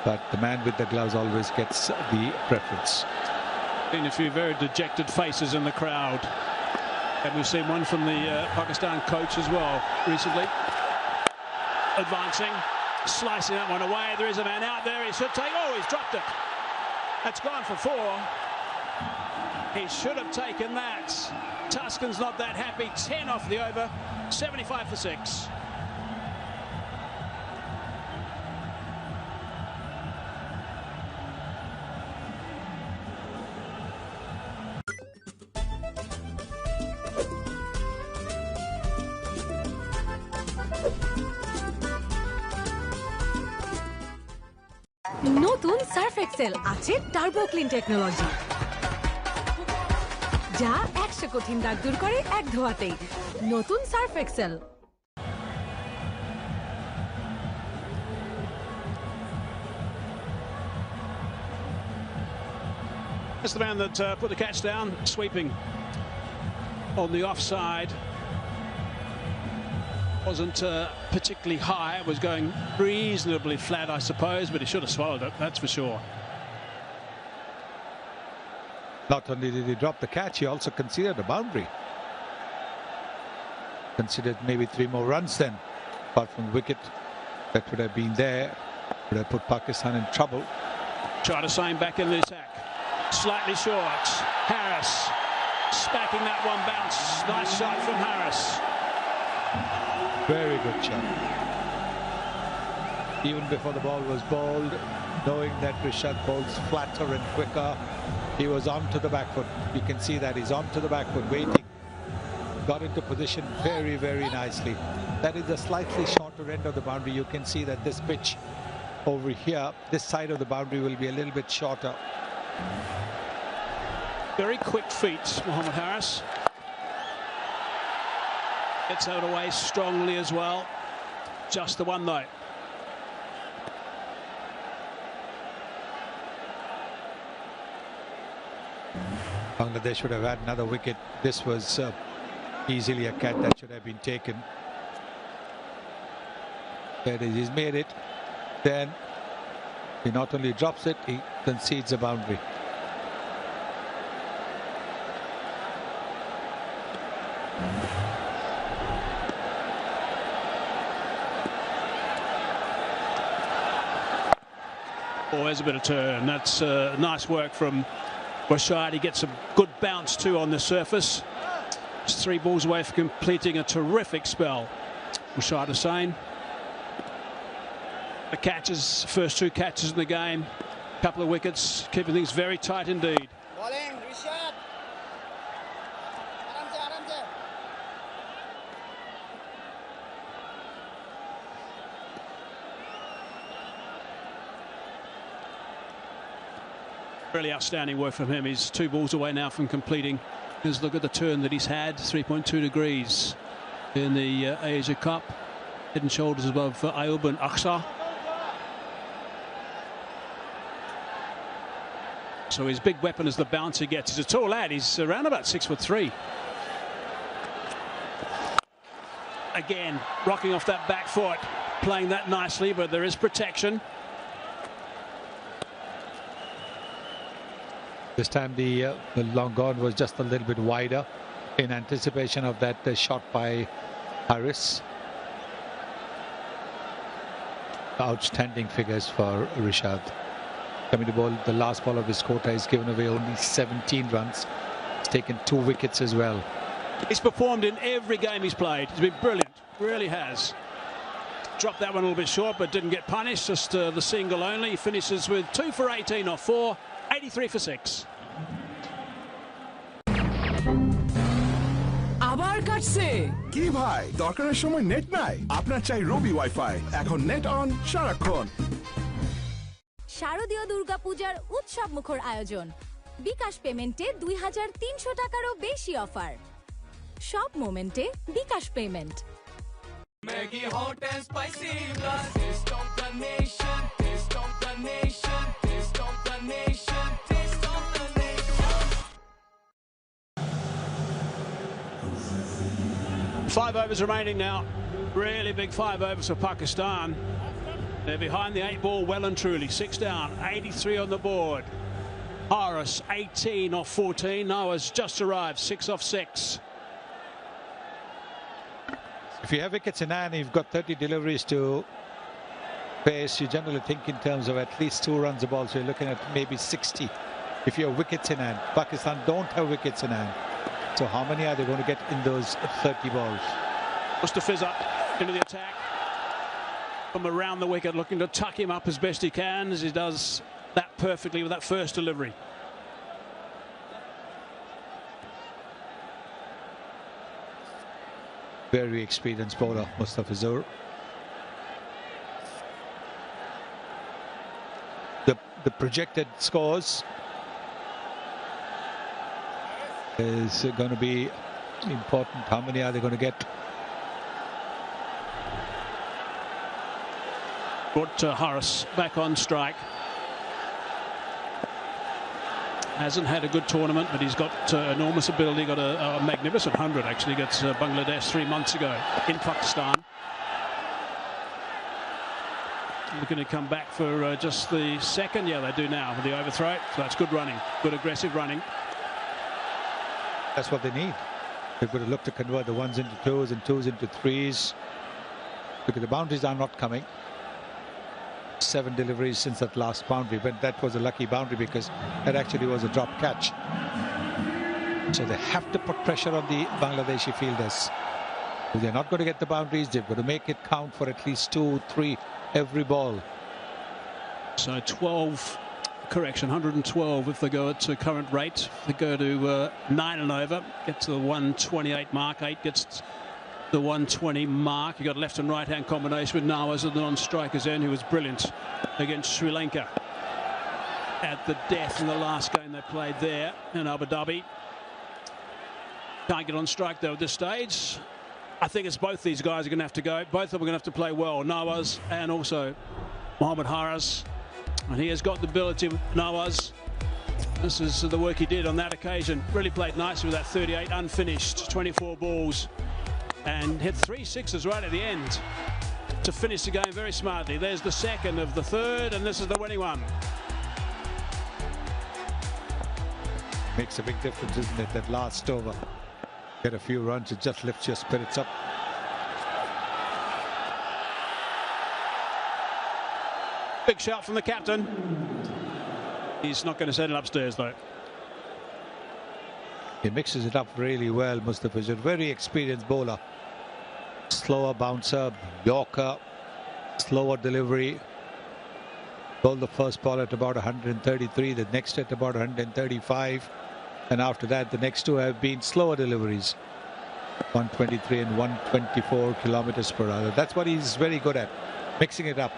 But the man with the gloves always gets the preference. Seen a few very dejected faces in the crowd. And we've seen one from the Pakistan coach as well recently. Advancing, slicing that one away. There is a man out there. He should take. Oh, he's dropped it. That's gone for 4. He should have taken that. Tuscan's not that happy. 10 off the over. 75 for 6. নতুন Surf Excel আছে turbo clean technology, যা 100 কঠিন দাগ দূর করে এক ধোয়াতেই। নতুন Surf Excel. That's the man that put the catch down, sweeping on the offside. Wasn't particularly high. It was going reasonably flat, I suppose, but he should have swallowed it, that's for sure. Not only did he drop the catch, he also conceded a boundary. Considered maybe 3 more runs then. Apart from the wicket that would have been there, would have put Pakistan in trouble. Try to sign back in the attack. Slightly short. Harris smacking that one bounce. Nice shot from Harris. Very good shot. Even before the ball was bowled, knowing that Rishad bowls flatter and quicker, he was on to the back foot. You can see that he's on to the back foot, waiting. Got into position very, very nicely. That is the slightly shorter end of the boundary. You can see that this pitch over here, this side of the boundary will be a little bit shorter. Very quick feet, Mohamed Harris. Gets out away strongly as well. Just the one though. Bangladesh should have had another wicket. This was easily a catch that should have been taken. There it is, he's made it. Then he not only drops it, he concedes a boundary. Oh, there's a bit of turn. That's nice work from Rashad. He gets a good bounce too on the surface. It's 3 balls away from completing a terrific spell. Rashad Hussain. The catches, first 2 catches in the game, couple of wickets, keeping things very tight indeed. Bowling, Rashad. Really outstanding work from him. He's 2 balls away now from completing. Let's look at the turn that he's had. 3.2 degrees in the Asia Cup. Head and shoulders above Ayub and Aksa. So his big weapon is the bounce he gets. He's a tall lad. He's around about 6'3". Again, rocking off that back foot, playing that nicely, but there is protection. This time the long on was just a little bit wider in anticipation of that shot by Harris. Outstanding figures for Rashad. Coming to bowl, the last ball of his quota, he's given away only 17 runs. He's taken 2 wickets as well. He's performed in every game he's played. He's been brilliant, really has. Dropped that one a little bit short, but didn't get punished. Just the single only. He finishes with 2 for 18 off 4. 83 for 6. আবার কাটছে কি ভাই দরকারের সময় net নাই আপনার চাই রবি wifi এখন নেট অন সারাক্ষণ শারদীয় দুর্গাপূজার উৎসব মুখর আয়োজন বিকাশ পেমেন্টে 2300 টাকারও বেশি অফার সব মোমেন্টে বিকাশ payment Maggie hot and spicy blast. Taste of the nation. Taste of the nation. Taste of the nation. Taste of the nation. 5 overs remaining now. Really big 5 overs for Pakistan. They're behind the 8 ball well and truly. 6 down, 83 on the board. Harris 18 off 14. Noah's just arrived, 6 off 6. If you have wickets in hand, you've got 30 deliveries to pace. You generally think in terms of at least 2 runs a ball, so you're looking at maybe 60 if you have wickets in hand. Pakistan don't have wickets in hand. So how many are they going to get in those 30 balls? Mustafiz up into the attack. From around the wicket, looking to tuck him up as best he can, as he does that perfectly with that first delivery. Very experienced bowler, Mustafiz. The projected scores is going to be important. How many are they going to get? Brought Harris back on strike. Hasn't had a good tournament, but he's got enormous ability. Got a magnificent 100 actually against Bangladesh 3 months ago in Pakistan. Looking to come back for just the second. Yeah, they do now with the overthrow. So that's good running, good aggressive running. That's what they need. They've got to look to convert the 1s into 2s and 2s into 3s. Because the boundaries are not coming. 7 deliveries since that last boundary, but that was a lucky boundary because that actually was a drop catch. So they have to put pressure on the Bangladeshi fielders. If they're not going to get the boundaries, they've got to make it count for at least 2, 3 every ball. So 12, correction, 112 if they go at current rate. If they go to 9 and over, get to the 128 mark. 8 gets the 120 mark. You got left and right hand combination with Nawaz at the non-strikers end, who was brilliant against Sri Lanka at the death in the last game they played there in Abu Dhabi. Can't get on strike though at this stage. I think it's both these guys are going to have to go. Both of them are going to have to play well, Nawaz and also Mohammad Haris. And he has got the ability, Nawaz. This is the work he did on that occasion. Really played nicely with that 38 unfinished, 24 balls. And hit 3 sixes right at the end to finish the game very smartly. There's the second of the third, and this is the winning one. Makes a big difference, isn't it? That last over. Get a few runs, it just lifts your spirits up. Big shot from the captain. He's not going to send it upstairs, though. He mixes it up really well, Mustafizur. Very experienced bowler. Slower bouncer, Yorker, slower delivery. Bowled the first ball at about 133, the next at about 135. And after that, the next two have been slower deliveries. 123 and 124 kilometers per hour. That's what he's very good at, mixing it up.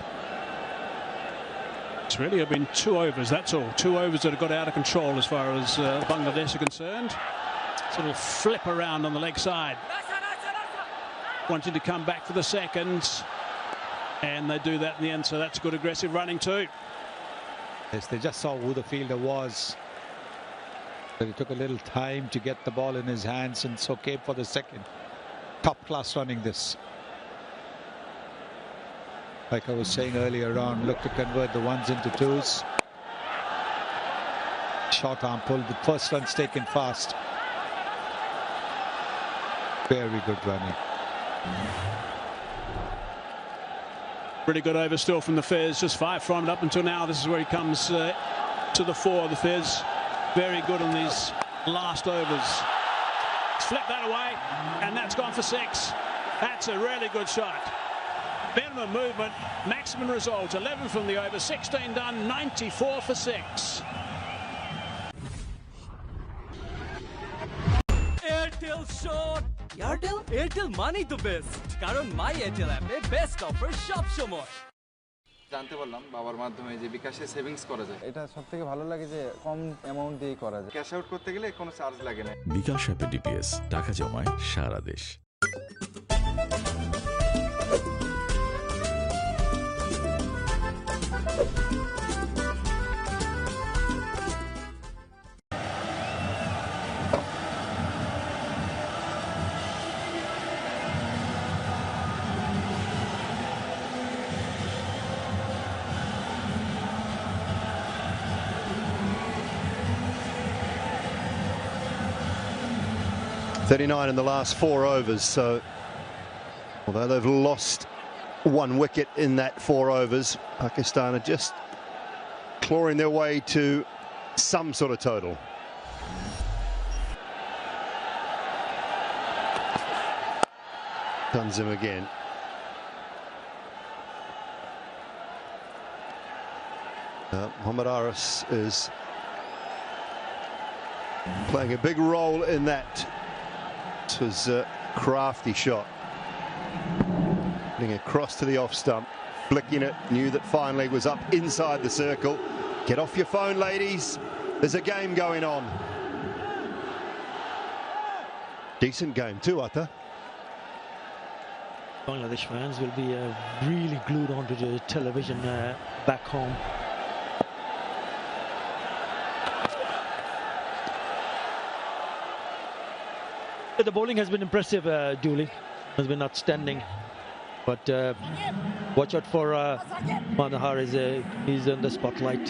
It's really been 2 overs, that's all. 2 overs that have got out of control as far as Bangladesh are concerned. Sort of flip around on the leg side. Wanting to come back for the second. And they do that in the end, so that's good aggressive running too. Yes, they just saw who the fielder was. But it took a little time to get the ball in his hands, and so came for the second. Top class running this. Like I was saying earlier on, look to convert the ones into twos. Short arm pull, the first run's taken fast. Very good running. Really good over still from the Fizz, just 5 from it up until now. This is where he comes to the 4 of the Fizz. Very good on these last overs. Flip that away, and that's gone for 6. That's a really good shot. Minimum movement, maximum result. 11 from the over, 16 done, 94 for 6. Airtel short. Airtel money to best. কারণ my Airtel অ্যাপে best offer সব সময়। জানতে পারলাম বাবার মাধ্যমে যে বিকাশে সেভিংস করা যায়। এটা সবথেকে ভালো লাগে যে কম অ্যামাউন্ট দিয়ে করা যায়। ক্যাশ আউট করতে গেলে কোনো চার্জ লাগে না। বিকাশ অ্যাপে ডিপিএস টাকা জমায় সারা দেশ। .39 in the last 4 overs, so although they've lost 1 wicket in that 4 overs, Pakistan are just clawing their way to some sort of total. Comes him again. Mohammad Haris is playing a big role in that. It was a crafty shot. Getting across to the off stump, flicking it, knew that finally was up inside the circle. Get off your phone, ladies. There's a game going on. Decent game too, Atta. Bangladesh fans will be really glued onto the television back home. The bowling has been impressive, Dooley. Has been outstanding. But watch out for Manahar. He's in the spotlight.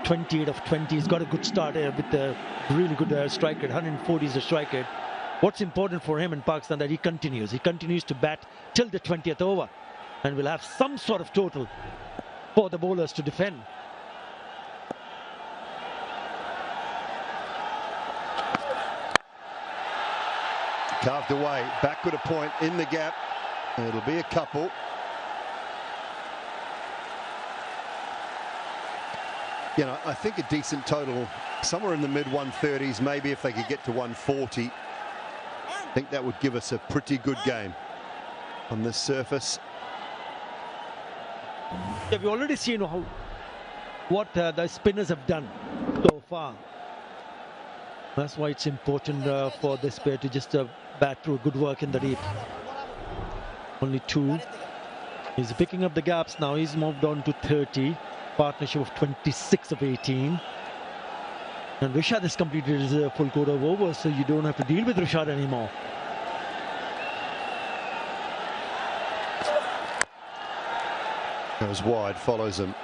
28 of 20. He's got a good start with a really good strike rate. 140 is the strike rate. What's important for him in Pakistan that he continues. He continues to bat till the 20th over. And will have some sort of total for the bowlers to defend. Carved away, backward a point in the gap. It'll be a couple. You know, I think a decent total, somewhere in the mid-130s, maybe if they could get to 140. I think that would give us a pretty good game. on this surface. Yeah, we've already seen what the spinners have done so far. That's why it's important for this pair to just bat through good work in the deep. Only 2. He's picking up the gaps now. He's moved on to 30. Partnership of 26 of 18. And Rishad has completed his full quota of overs, so you don't have to deal with Rishad anymore. Goes wide, follows him.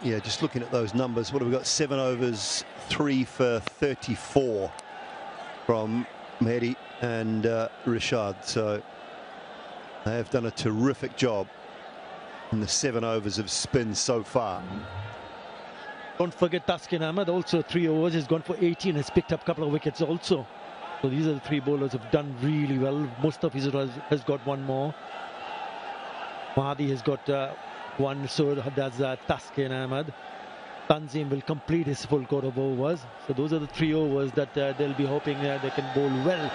Yeah, just looking at those numbers, what have we got? 7 overs, 3 for 34 from Mehdi and Rishad. So they have done a terrific job in the 7 overs of spin so far. Don't forget Taskin Ahmed, also 3 overs, has gone for 18, has picked up a couple of wickets also. So these are the 3 bowlers who have done really well. Mustafizur has got 1 more. Mahdi has got 1, so that's Taskin Ahmed. Tanzim will complete his full quota of overs. So those are the 3 overs that they'll be hoping they can bowl well.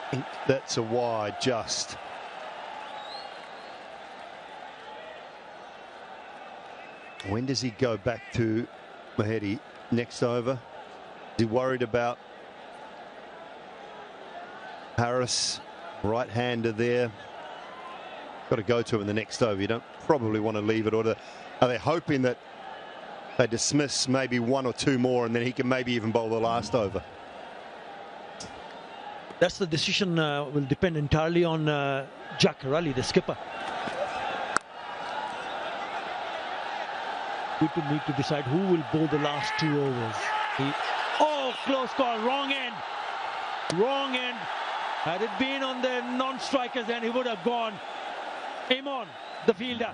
I think that's a wide just. When does he go back to Mehdi next over? Is he worried about Harris, right-hander there? Got to go to him in the next over. You don't probably want to leave it. Or are they hoping that they dismiss maybe 1 or 2 more and then he can maybe even bowl the last over? That's the decision will depend entirely on Jack Raleigh, the skipper. People need to decide who will bowl the last 2 overs. Oh, close call, wrong end. Wrong end. Had it been on the non-strikers, then he would have gone. Imran, the fielder.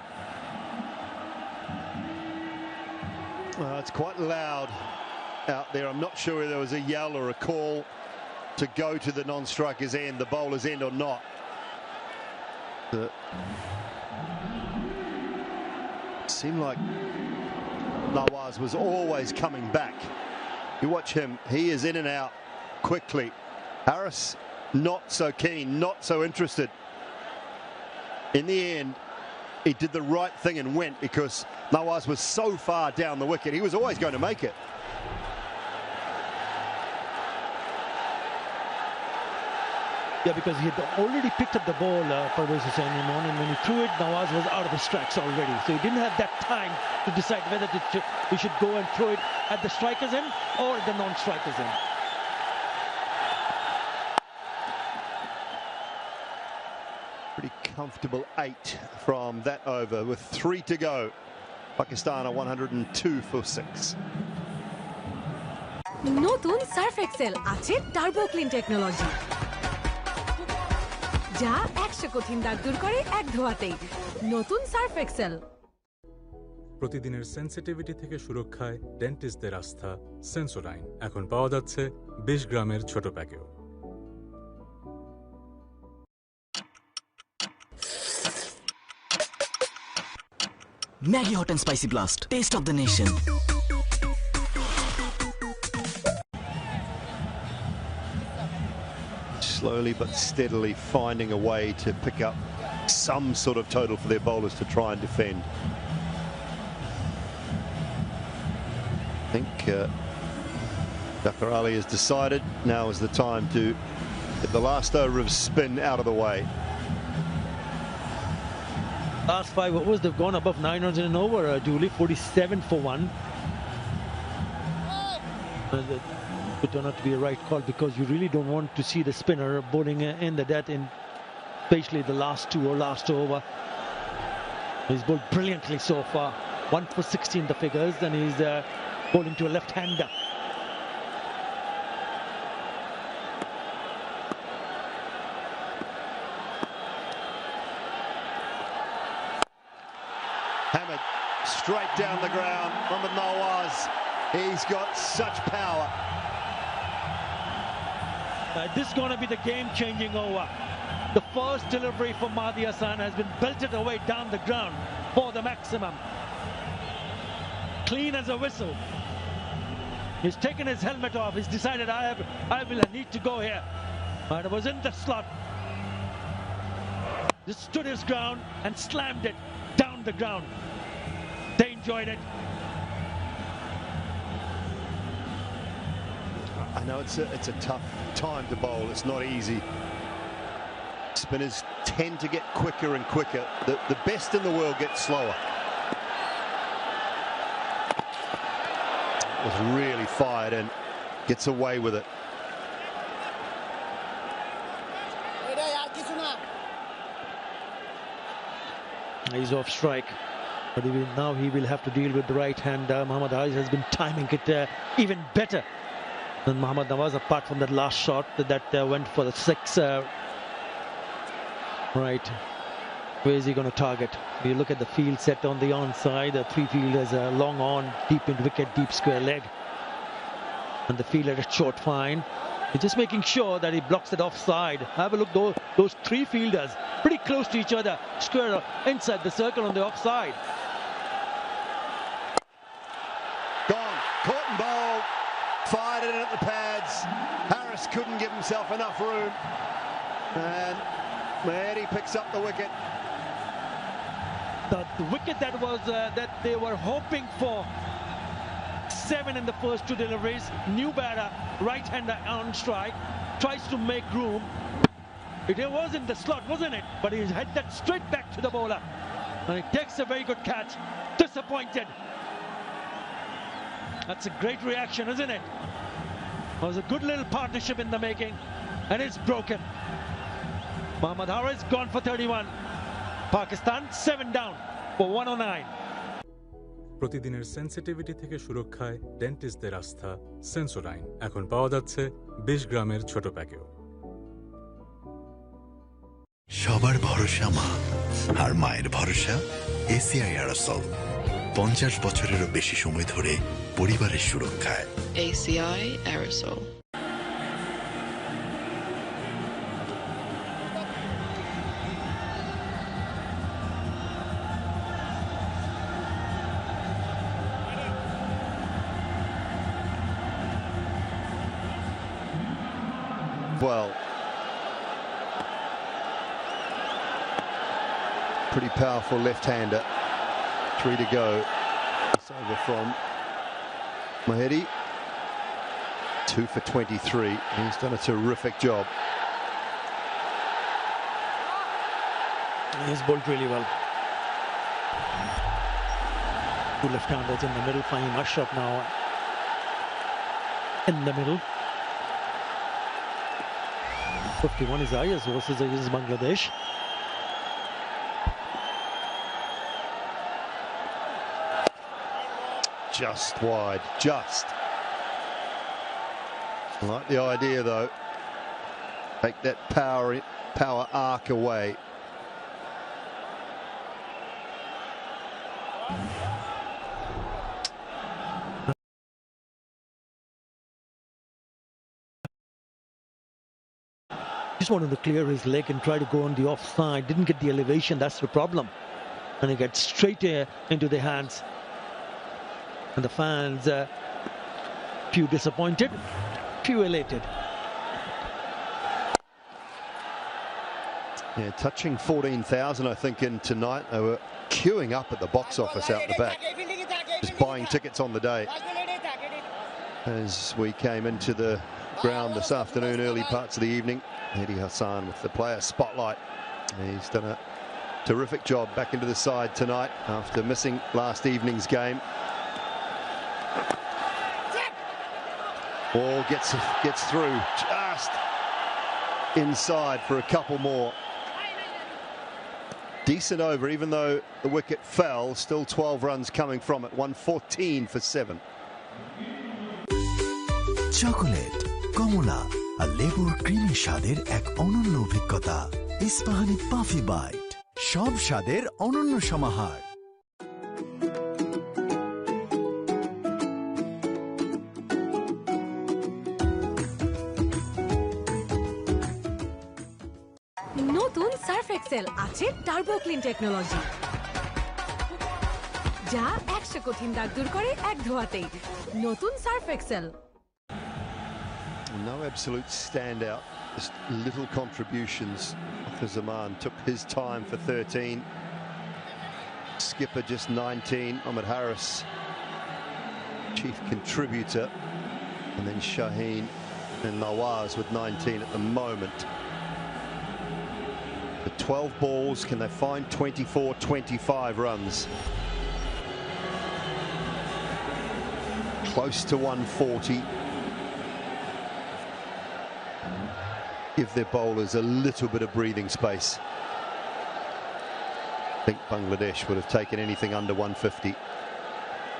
Well, it's quite loud out there. I'm not sure whether there was a yell or a call to go to the non-striker's end, the bowler's end or not. It seemed like Nawaz was always coming back. You watch him, he is in and out quickly. Harris, not so keen, not so interested. In the end, he did the right thing and went because Nawaz was so far down the wicket. He was always going to make it. Yeah, because he had already picked up the ball for Hussain Imran, and when he threw it, Nawaz was out of his tracks already. So he didn't have that time to decide whether he should go and throw it at the striker's end or at the non-striker's end. Pretty comfortable 8 from that over with 3 to go. Pakistan are 102 for 6. নতুন Surf Excel আছে turbo clean technology, যা 100 কঠিন দাগ দূর করে এক ধোয়াতেই। নতুন সার্ফ এক্সেল। প্রতিদিনের সেনসিটিভিটি থেকে সুরক্ষায় ডেন্টিস্টদের আস্থা সেন্সোডাইন এখন পাওয়া যাচ্ছে 20 গ্রামের ছোট প্যাকেও। Maggie Hot and Spicy Blast, taste of the nation. Slowly but steadily finding a way to pick up some sort of total for their bowlers to try and defend. I think Dr. Ali has decided now is the time to get the last over of spin out of the way. Last 5 overs, they've gone above 9 runs in an over, Julie, 47 for 1. Could turn out to be a right call because you really don't want to see the spinner bowling in the death, in especially the last 2 or last over. He's bowled brilliantly so far. 1 for 16 the figures, and he's bowling to a left-hander. Hamid straight down the ground. Mohammad Nawaz, he's got such power. This is going to be the game-changing over. The first delivery for Mahdi Hassan has been belted away down the ground for the maximum. Clean as a whistle. He's taken his helmet off. He's decided I will need to go here. But it was in the slot. Just stood his ground and slammed it down the ground. They enjoyed it. I know it's a tough time to bowl. It's not easy. Spinners tend to get quicker and quicker. The best in the world get slower. Was really fired and gets away with it. He's off strike, but now he will have to deal with the right hand. Mohammad Haris has been timing it even better than Mohammad Nawaz, apart from that last shot that went for the 6. Right, where is he going to target? You look at the field set on the onside. The 3 fielders long on, deep in wicket, deep square leg, and the fielder at short fine. He's just making sure that he blocks it offside. Have a look, those 3 fielders pretty close to each other, square inside the circle on the offside. Gone, caught and bowled, fired it at the pads. Harris couldn't give himself enough room, and Mahedi picks up the wicket. The wicket that was that they were hoping for. 7 in the first 2 deliveries. New batter, right-hander on strike, tries to make room. It was in the slot, wasn't it? But he had that straight back to the bowler, and he takes a very good catch. Disappointed. That's a great reaction, isn't it? It was a good little partnership in the making, and it's broken. Mohammad Haris gone for 31. Pakistan 7 down for 109. প্রতিদিনের sensitivity থেকে সুরক্ষায় ডেন্টিস্টদের আস্থা Sensodyne এখন পাওয়া যাচ্ছে 20 গ্রামের ছোট প্যাকেও। সবার ভরসা মা, আর মায়ের ভরসা এসিআই অ্যারোসল। 50 বছরেরও বেশি সময় ধরে পরিবারের সুরক্ষায় ACI Aerosol. Well, pretty powerful left-hander. 3 to go. It's over from Mahedi. 2 for 23. He's done a terrific job. He's bowled really well. 2 left-handers in the middle. Fahim Ashraf now in the middle. 51 is Ayers versus Bangladesh. Just wide, just. I like the idea though. Take that power arc away. Just wanted to clear his leg and try to go on the offside. Didn't get the elevation, that's the problem. And he got straight into the hands. And the fans, few disappointed, few elated. Yeah, touching 14,000 I think in tonight. They were queuing up at the box office out the back, just buying tickets on the day. As we came into the ground this afternoon, early parts of the evening, Mehdi Hassan with the player spotlight. He's done a terrific job back into the side tonight after missing last evening's game. Ball gets through just inside for a couple more. Decent over, even though the wicket fell. Still 12 runs coming from it. 114 for 7. Chocolate, কমলা আর লেবুর creamy স্বাদের এক অনন্য অভিজ্ঞতা। Ispahani puffy byte, সব স্বাদের অনন্য সমাহার। নতুন সার্ফ এক্সেল আছে টার্বো ক্লিন টেকনোলজি, যা 100 কঠিন দাগ দূর করে এক ধোয়াতেই। নতুন Surf Excel. No absolute standout, just little contributions. Zaman took his time for 13. Skipper just 19. Ahmed Harris, chief contributor. And then Shaheen and Nawaz with 19 at the moment. The 12 balls, can they find 24, 25 runs? Close to 140. Give their bowlers a little bit of breathing space. I think Bangladesh would have taken anything under 150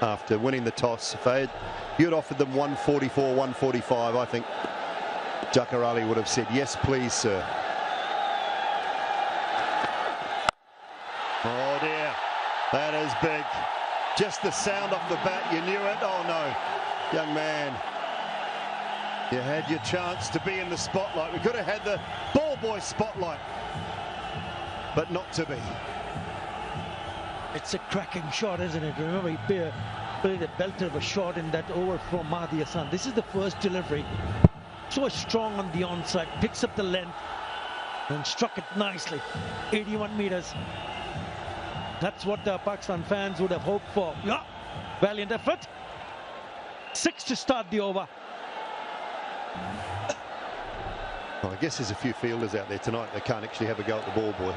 after winning the toss. If you had offered them 144, 145, I think Jakar Ali would have said, yes, please, sir. Oh, dear. That is big. Just the sound off the bat, you knew it. Oh, no. Young man. You had your chance to be in the spotlight. We could have had the ball boy spotlight, but not to be. It's a cracking shot, isn't it? Remember, he played a belter of a shot in that over from Mahdi Hassan. This is the first delivery. So strong on the onside, picks up the length and struck it nicely. 81 meters. That's what the Pakistan fans would have hoped for. Yeah, valiant effort. 6 to start the over. Well, I guess there's a few fielders out there tonight that can't actually have a go at the ball boy.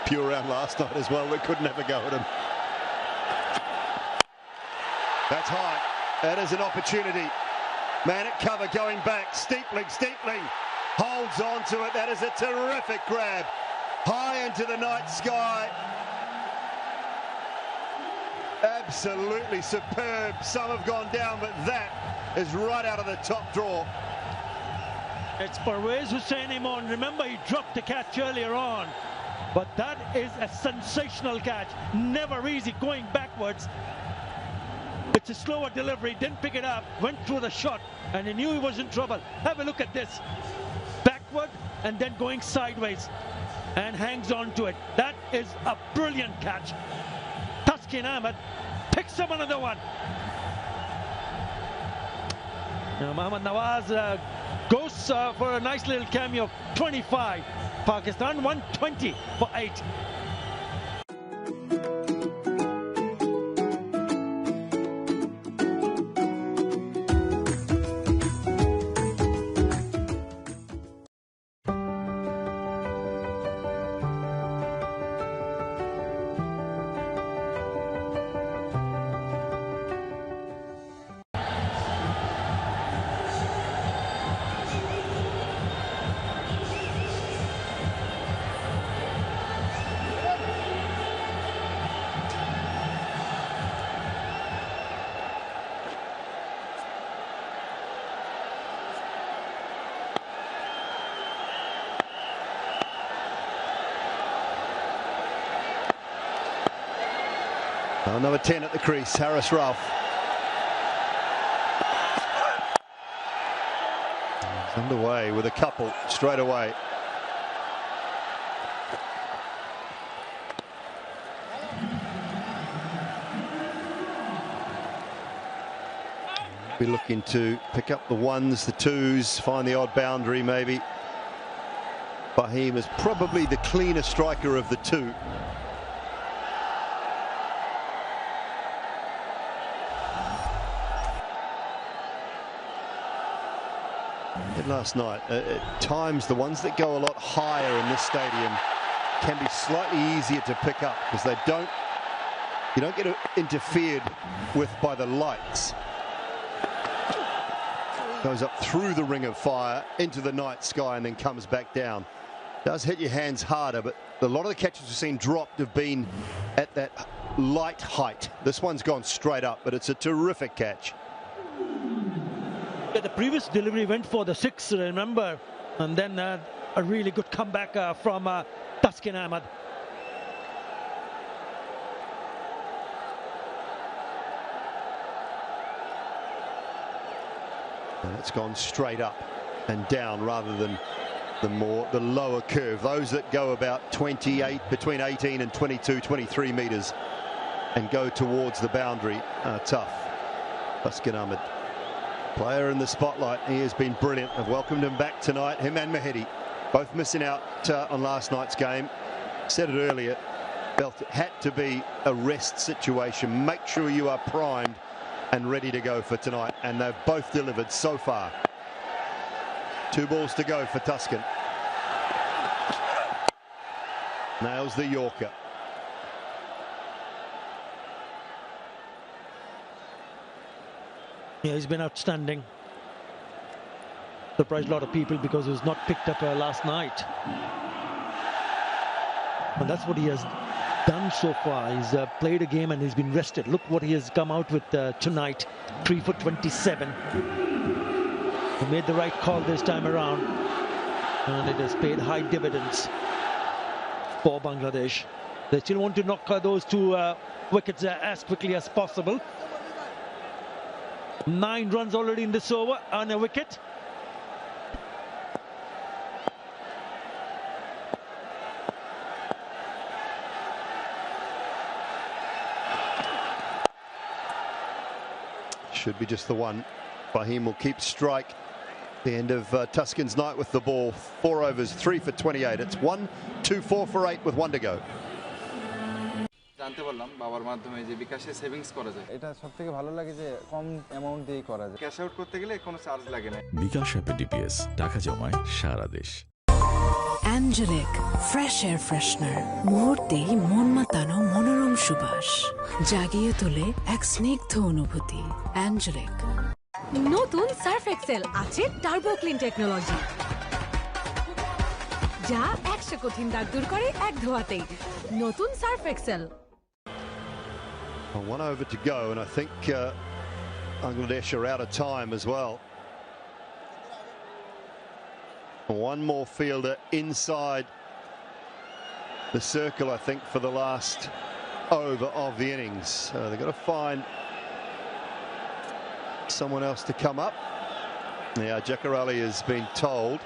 Pure round last night as well, that couldn't have a go at him. That's high. That is an opportunity. Man at cover going back. Steepling. Holds on to it. That is a terrific grab. High into the night sky. Absolutely superb. Some have gone down, but that is right out of the top drawer. It's Parvez Hussain Imran. Remember, he dropped the catch earlier on. But that is a sensational catch. Never easy going backwards. It's a slower delivery. Didn't pick it up. Went through the shot. And he knew he was in trouble. Have a look at this. Backward and then going sideways. And hangs on to it. That is a brilliant catch. Taskin Ahmed picks up another one. Now Mohammad Nawaz goes for a nice little cameo. 25. Pakistan 120 for 8. Number 10 at the crease, Harris Ralph. He's underway with a couple straight away. Be looking to pick up the ones, the twos, find the odd boundary maybe. Fahim is probably the cleaner striker of the two. Last night, at times the ones that go a lot higher in this stadium can be slightly easier to pick up because you don't get interfered with by the lights. Goes up through the ring of fire into the night sky and then comes back down. Does hit your hands harder, but a lot of the catches we've seen dropped have been at that light height. This one's gone straight up, but it's a terrific catch. The previous delivery went for the 6, remember, and then a really good comeback from Taskin Ahmed. And it's gone straight up and down rather than the lower curve. Those that go about 28, between 18 and 22, 23 meters and go towards the boundary are tough. Taskin Ahmed. Player in the spotlight. He has been brilliant. I've welcomed him back tonight. Him and Mahedi, both missing out on last night's game. Said it earlier. Felt it had to be a rest situation. Make sure you are primed and ready to go for tonight. And they've both delivered so far. 2 balls to go for Tuscan. Nails the Yorker. Yeah, he's been outstanding. Surprised a lot of people because he was not picked up last night. And that's what he has done so far. He's played a game and he's been rested. Look what he has come out with tonight. 3 for 27. He made the right call this time around. And it has paid high dividends for Bangladesh. They still want to knock those 2 wickets as quickly as possible. 9 runs already in this over on a wicket. Should be just the one. Fahim will keep strike. The end of Tuscan's night with the ball. 4 overs, 3 for 28. It's 1, 2, 4 for 8 with 1 to go. জানতে পারলাম বাবার মাধ্যমে যে বিকাশে savings করা যায়। এটা সবথেকে ভালো লাগে যে কম অ্যামাউন্ট দিয়ে করা যায়। ক্যাশ আউট করতে গেলে কোনো চার্জ লাগে না। বিকাশ অ্যাপে ডিপিএস টাকা জমায় সারা দেশ। অ্যাঞ্জেলিক ফ্রেশ এয়ার ফ্রেশনার মুহূর্তেই মন মাতানো মনোরম সুবাস জাগিয়ে তোলে এক স্নিগ্ধ অনুভূতি। অ্যাঞ্জেলিক নতুন সার্ফ এক্সেল আছে টার্বো ক্লিন টেকনোলজি, যা 100 কঠিন দাগ দূর করে এক ধোয়াতেই। নতুন Surf Excel. 1 over to go, and I think Bangladesh are out of time as well. 1 more fielder inside the circle, I think, for the last over of the innings. They've got to find someone else to come up. Yeah, Jakarali has been told.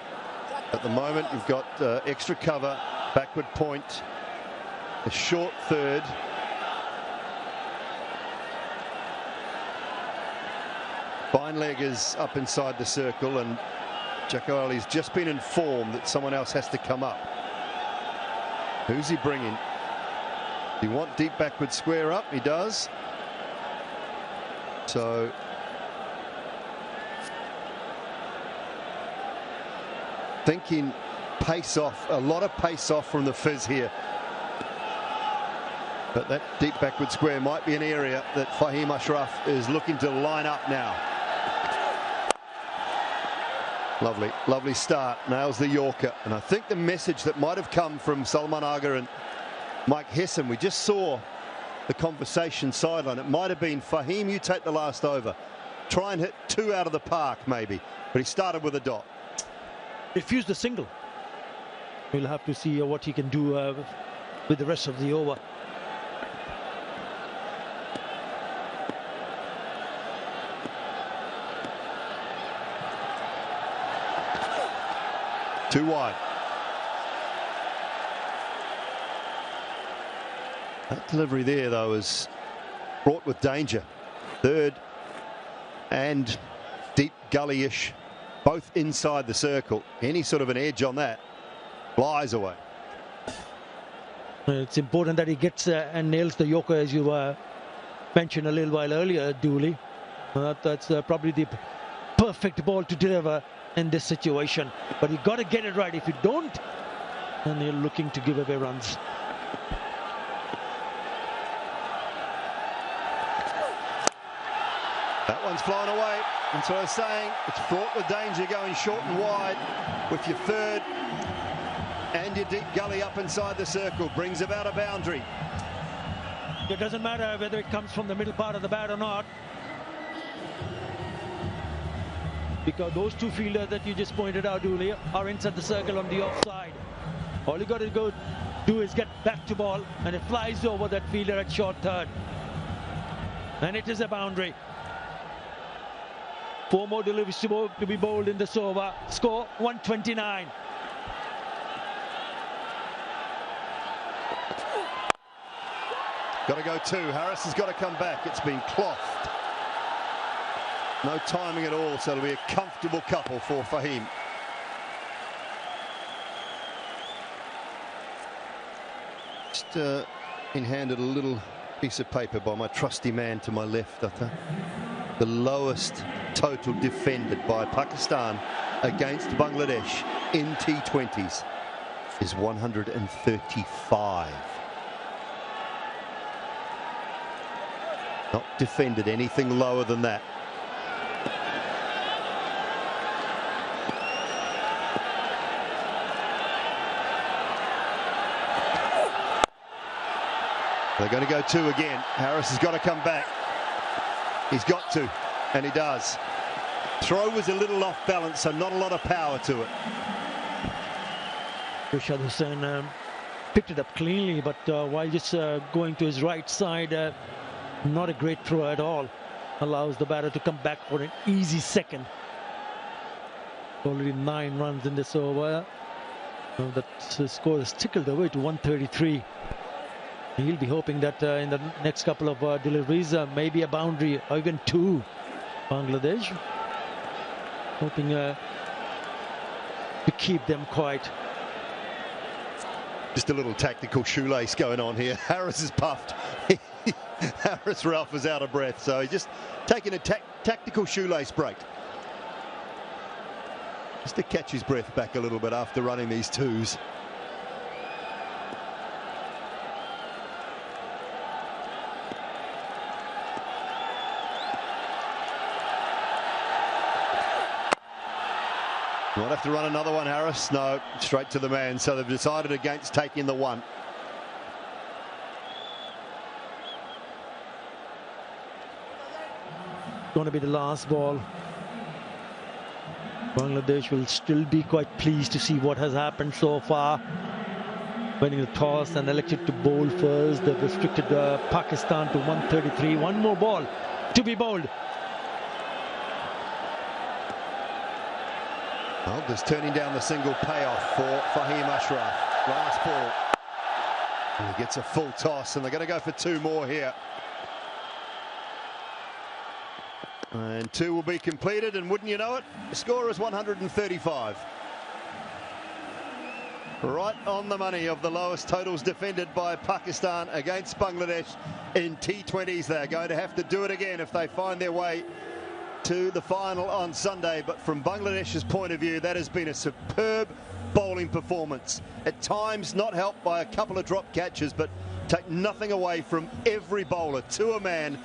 At the moment, you've got extra cover, backward point, a short third. Fine leg is up inside the circle, and Jakarali's just been informed that someone else has to come up. Who's he bringing? Do you want deep backward square up? He does. So thinking pace off, a lot of pace off from the fizz here. But that deep backward square might be an area that Fahim Ashraf is looking to line up now. Lovely, lovely start. Nails the Yorker. And I think the message that might have come from Salman Aga and Mike Hessen, we just saw the conversation sideline. It might have been, Fahim, you take the last over. Try and hit 2 out of the park, maybe. But he started with a dot. Refused the single. We'll have to see what he can do with the rest of the over. Too wide. That delivery there, though, is fraught with danger. Third and deep gully-ish, both inside the circle. Any sort of an edge on that flies away. It's important that he gets and nails the Yorker, as you mentioned a little while earlier, Dooley. That's probably the perfect ball to deliver in this situation. But you got to get it right. If you don't, then you're looking to give away runs. That one's flying away. That's what I was saying. It's fraught with danger going short and wide with your third and your deep gully up inside the circle. Brings about a boundary. It doesn't matter whether it comes from the middle part of the bat or not, because those 2 fielders that you just pointed out, Dooley, are inside the circle on the offside. All you got to do is get back to ball, and it flies over that fielder at short third. And it is a boundary. 4 more deliveries to be bowled in this over. Score 129. Got to go 2. Harris has got to come back. It's been clothed. No timing at all, so it'll be a comfortable couple for Fahim. Just been handed a little piece of paper by my trusty man to my left. The lowest total defended by Pakistan against Bangladesh in T20s is 135. Not defended anything lower than that. They're going to go two again. Harris has got to come back. He's got to, and he does. Throw was a little off balance, so not a lot of power to it. Rashad Hussain picked it up cleanly, but while just going to his right side, not a great throw at all. Allows the batter to come back for an easy second. Already 9 runs in this over. That score is tickled away to 133. He'll be hoping that in the next couple of deliveries, maybe a boundary or even 2. Bangladesh hoping to keep them quiet. Just a little tactical shoelace going on here. Harris is puffed. Harris Ralph is out of breath, so he's just taking a tactical shoelace break. Just to catch his breath back a little bit after running these twos. Might have to run another one, Harris. No, straight to the man. So they've decided against taking the one. Going to be the last ball. Bangladesh will still be quite pleased to see what has happened so far. Winning the toss and elected to bowl first. They've restricted Pakistan to 133. One more ball to be bowled. Well, just turning down the single payoff for Fahim Ashraf. Last ball. And he gets a full toss, and they're going to go for 2 more here. And 2 will be completed, and wouldn't you know it, the score is 135. Right on the money of the lowest totals defended by Pakistan against Bangladesh in T20s. They're going to have to do it again if they find their way to the final on Sunday. But from Bangladesh's point of view, that has been a superb bowling performance. At times not helped by a couple of drop catches, but take nothing away from every bowler to a man.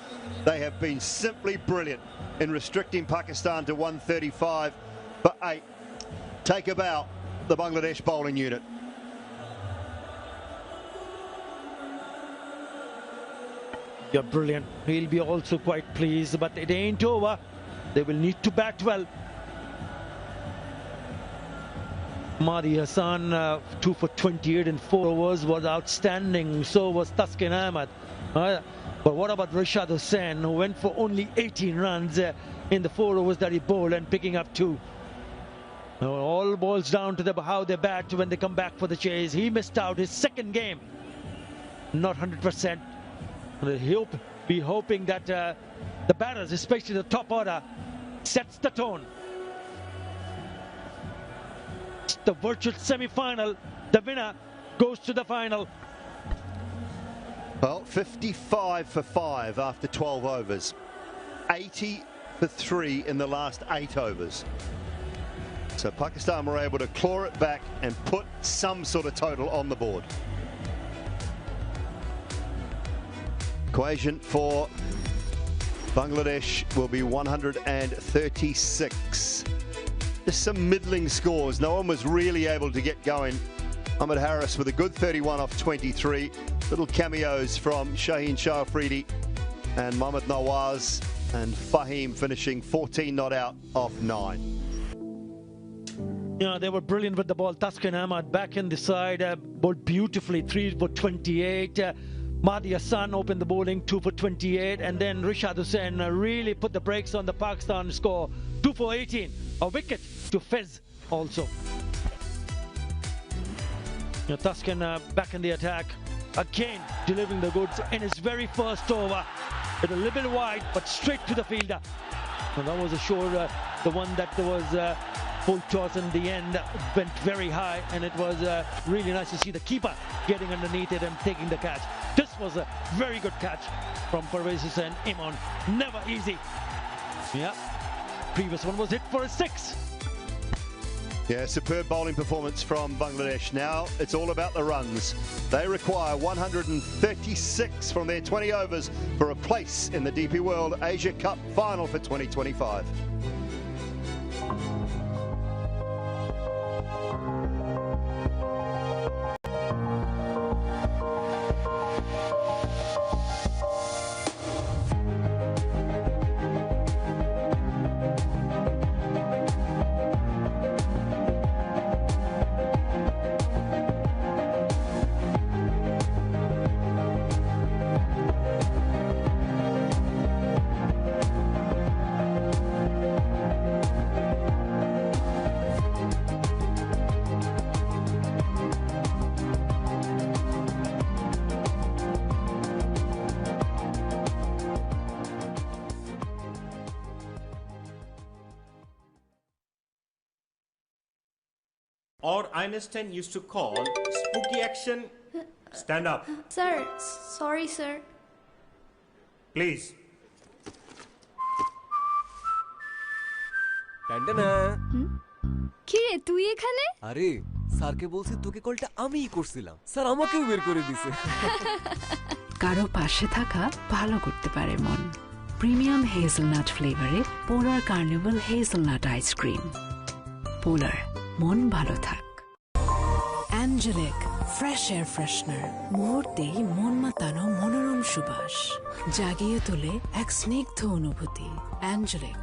They have been simply brilliant in restricting Pakistan to 135 for 8. Take a bow, the Bangladesh bowling unit. You're brilliant. He'll be also quite pleased, but it ain't over. They will need to bat well. Mahdi Hassan, 2 for 28 in 4 overs, was outstanding. So was Taskin Ahmed. But what about Rashad Hussain, who went for only 18 runs in the 4 overs that he bowled and picking up 2? Now, all boils down to how they bat when they come back for the chase. He missed out his second game. Not 100%. He'll be hoping that the batters, especially the top order, sets the tone. The virtual semi-final, the winner goes to the final. Well, 55 for 5 after 12 overs. 80 for 3 in the last 8 overs. So Pakistan were able to claw it back and put some sort of total on the board. Equation for Bangladesh will be 136. Just some middling scores. No one was really able to get going. Ahmed Harris with a good 31 off 23. Little cameos from Shaheen Shah Afridi and Mohammad Nawaz, and Fahim finishing 14 not out off 9. Yeah, they were brilliant with the ball. Taskin Ahmed back in the side, bowled beautifully, 3 for 28. Mahdi Hassan opened the bowling, 2 for 28, and then Rashad Hussain really put the brakes on the Pakistan score, 2 for 18. A wicket to Fez also. You know, Taskin back in the attack, again delivering the goods in his very first over. With a little bit wide, but straight to the fielder. So that was a sure, the one that was full toss in the end went very high, and it was really nice to see the keeper getting underneath it and taking the catch. This was a very good catch from Parvez Hussain Imran. Never easy. Yeah, previous one was hit for a 6. Yeah, superb bowling performance from Bangladesh. Now it's all about the runs. They require 136 from their 20 overs for a place in the DP World Asia Cup final for 2025. Or Einstein used to call spooky action. Stand up, Sir, sorry, sir. please. কি রে তুই এখানে? আরে স্যারকে বলছি তোকে কলটা আমিই করছিলাম, স্যার আমাকেও বের করে দিছে। কারো পাশে থাকা ভালো করতে পারে মন। প্রিমিয়াম হেজেলনাট ফ্লেভারে Polar Carnival hazelnut ice cream. Polar, মন ভালো থাক। অ্যাঞ্জেলিক ফ্রেশ এয়ার ফ্রেশনার, মুহূর্তেই মন মাতানো মনোরম সুবাস, জাগিয়ে তোলে এক স্নিগ্ধ অনুভূতি। অ্যাঞ্জেলিক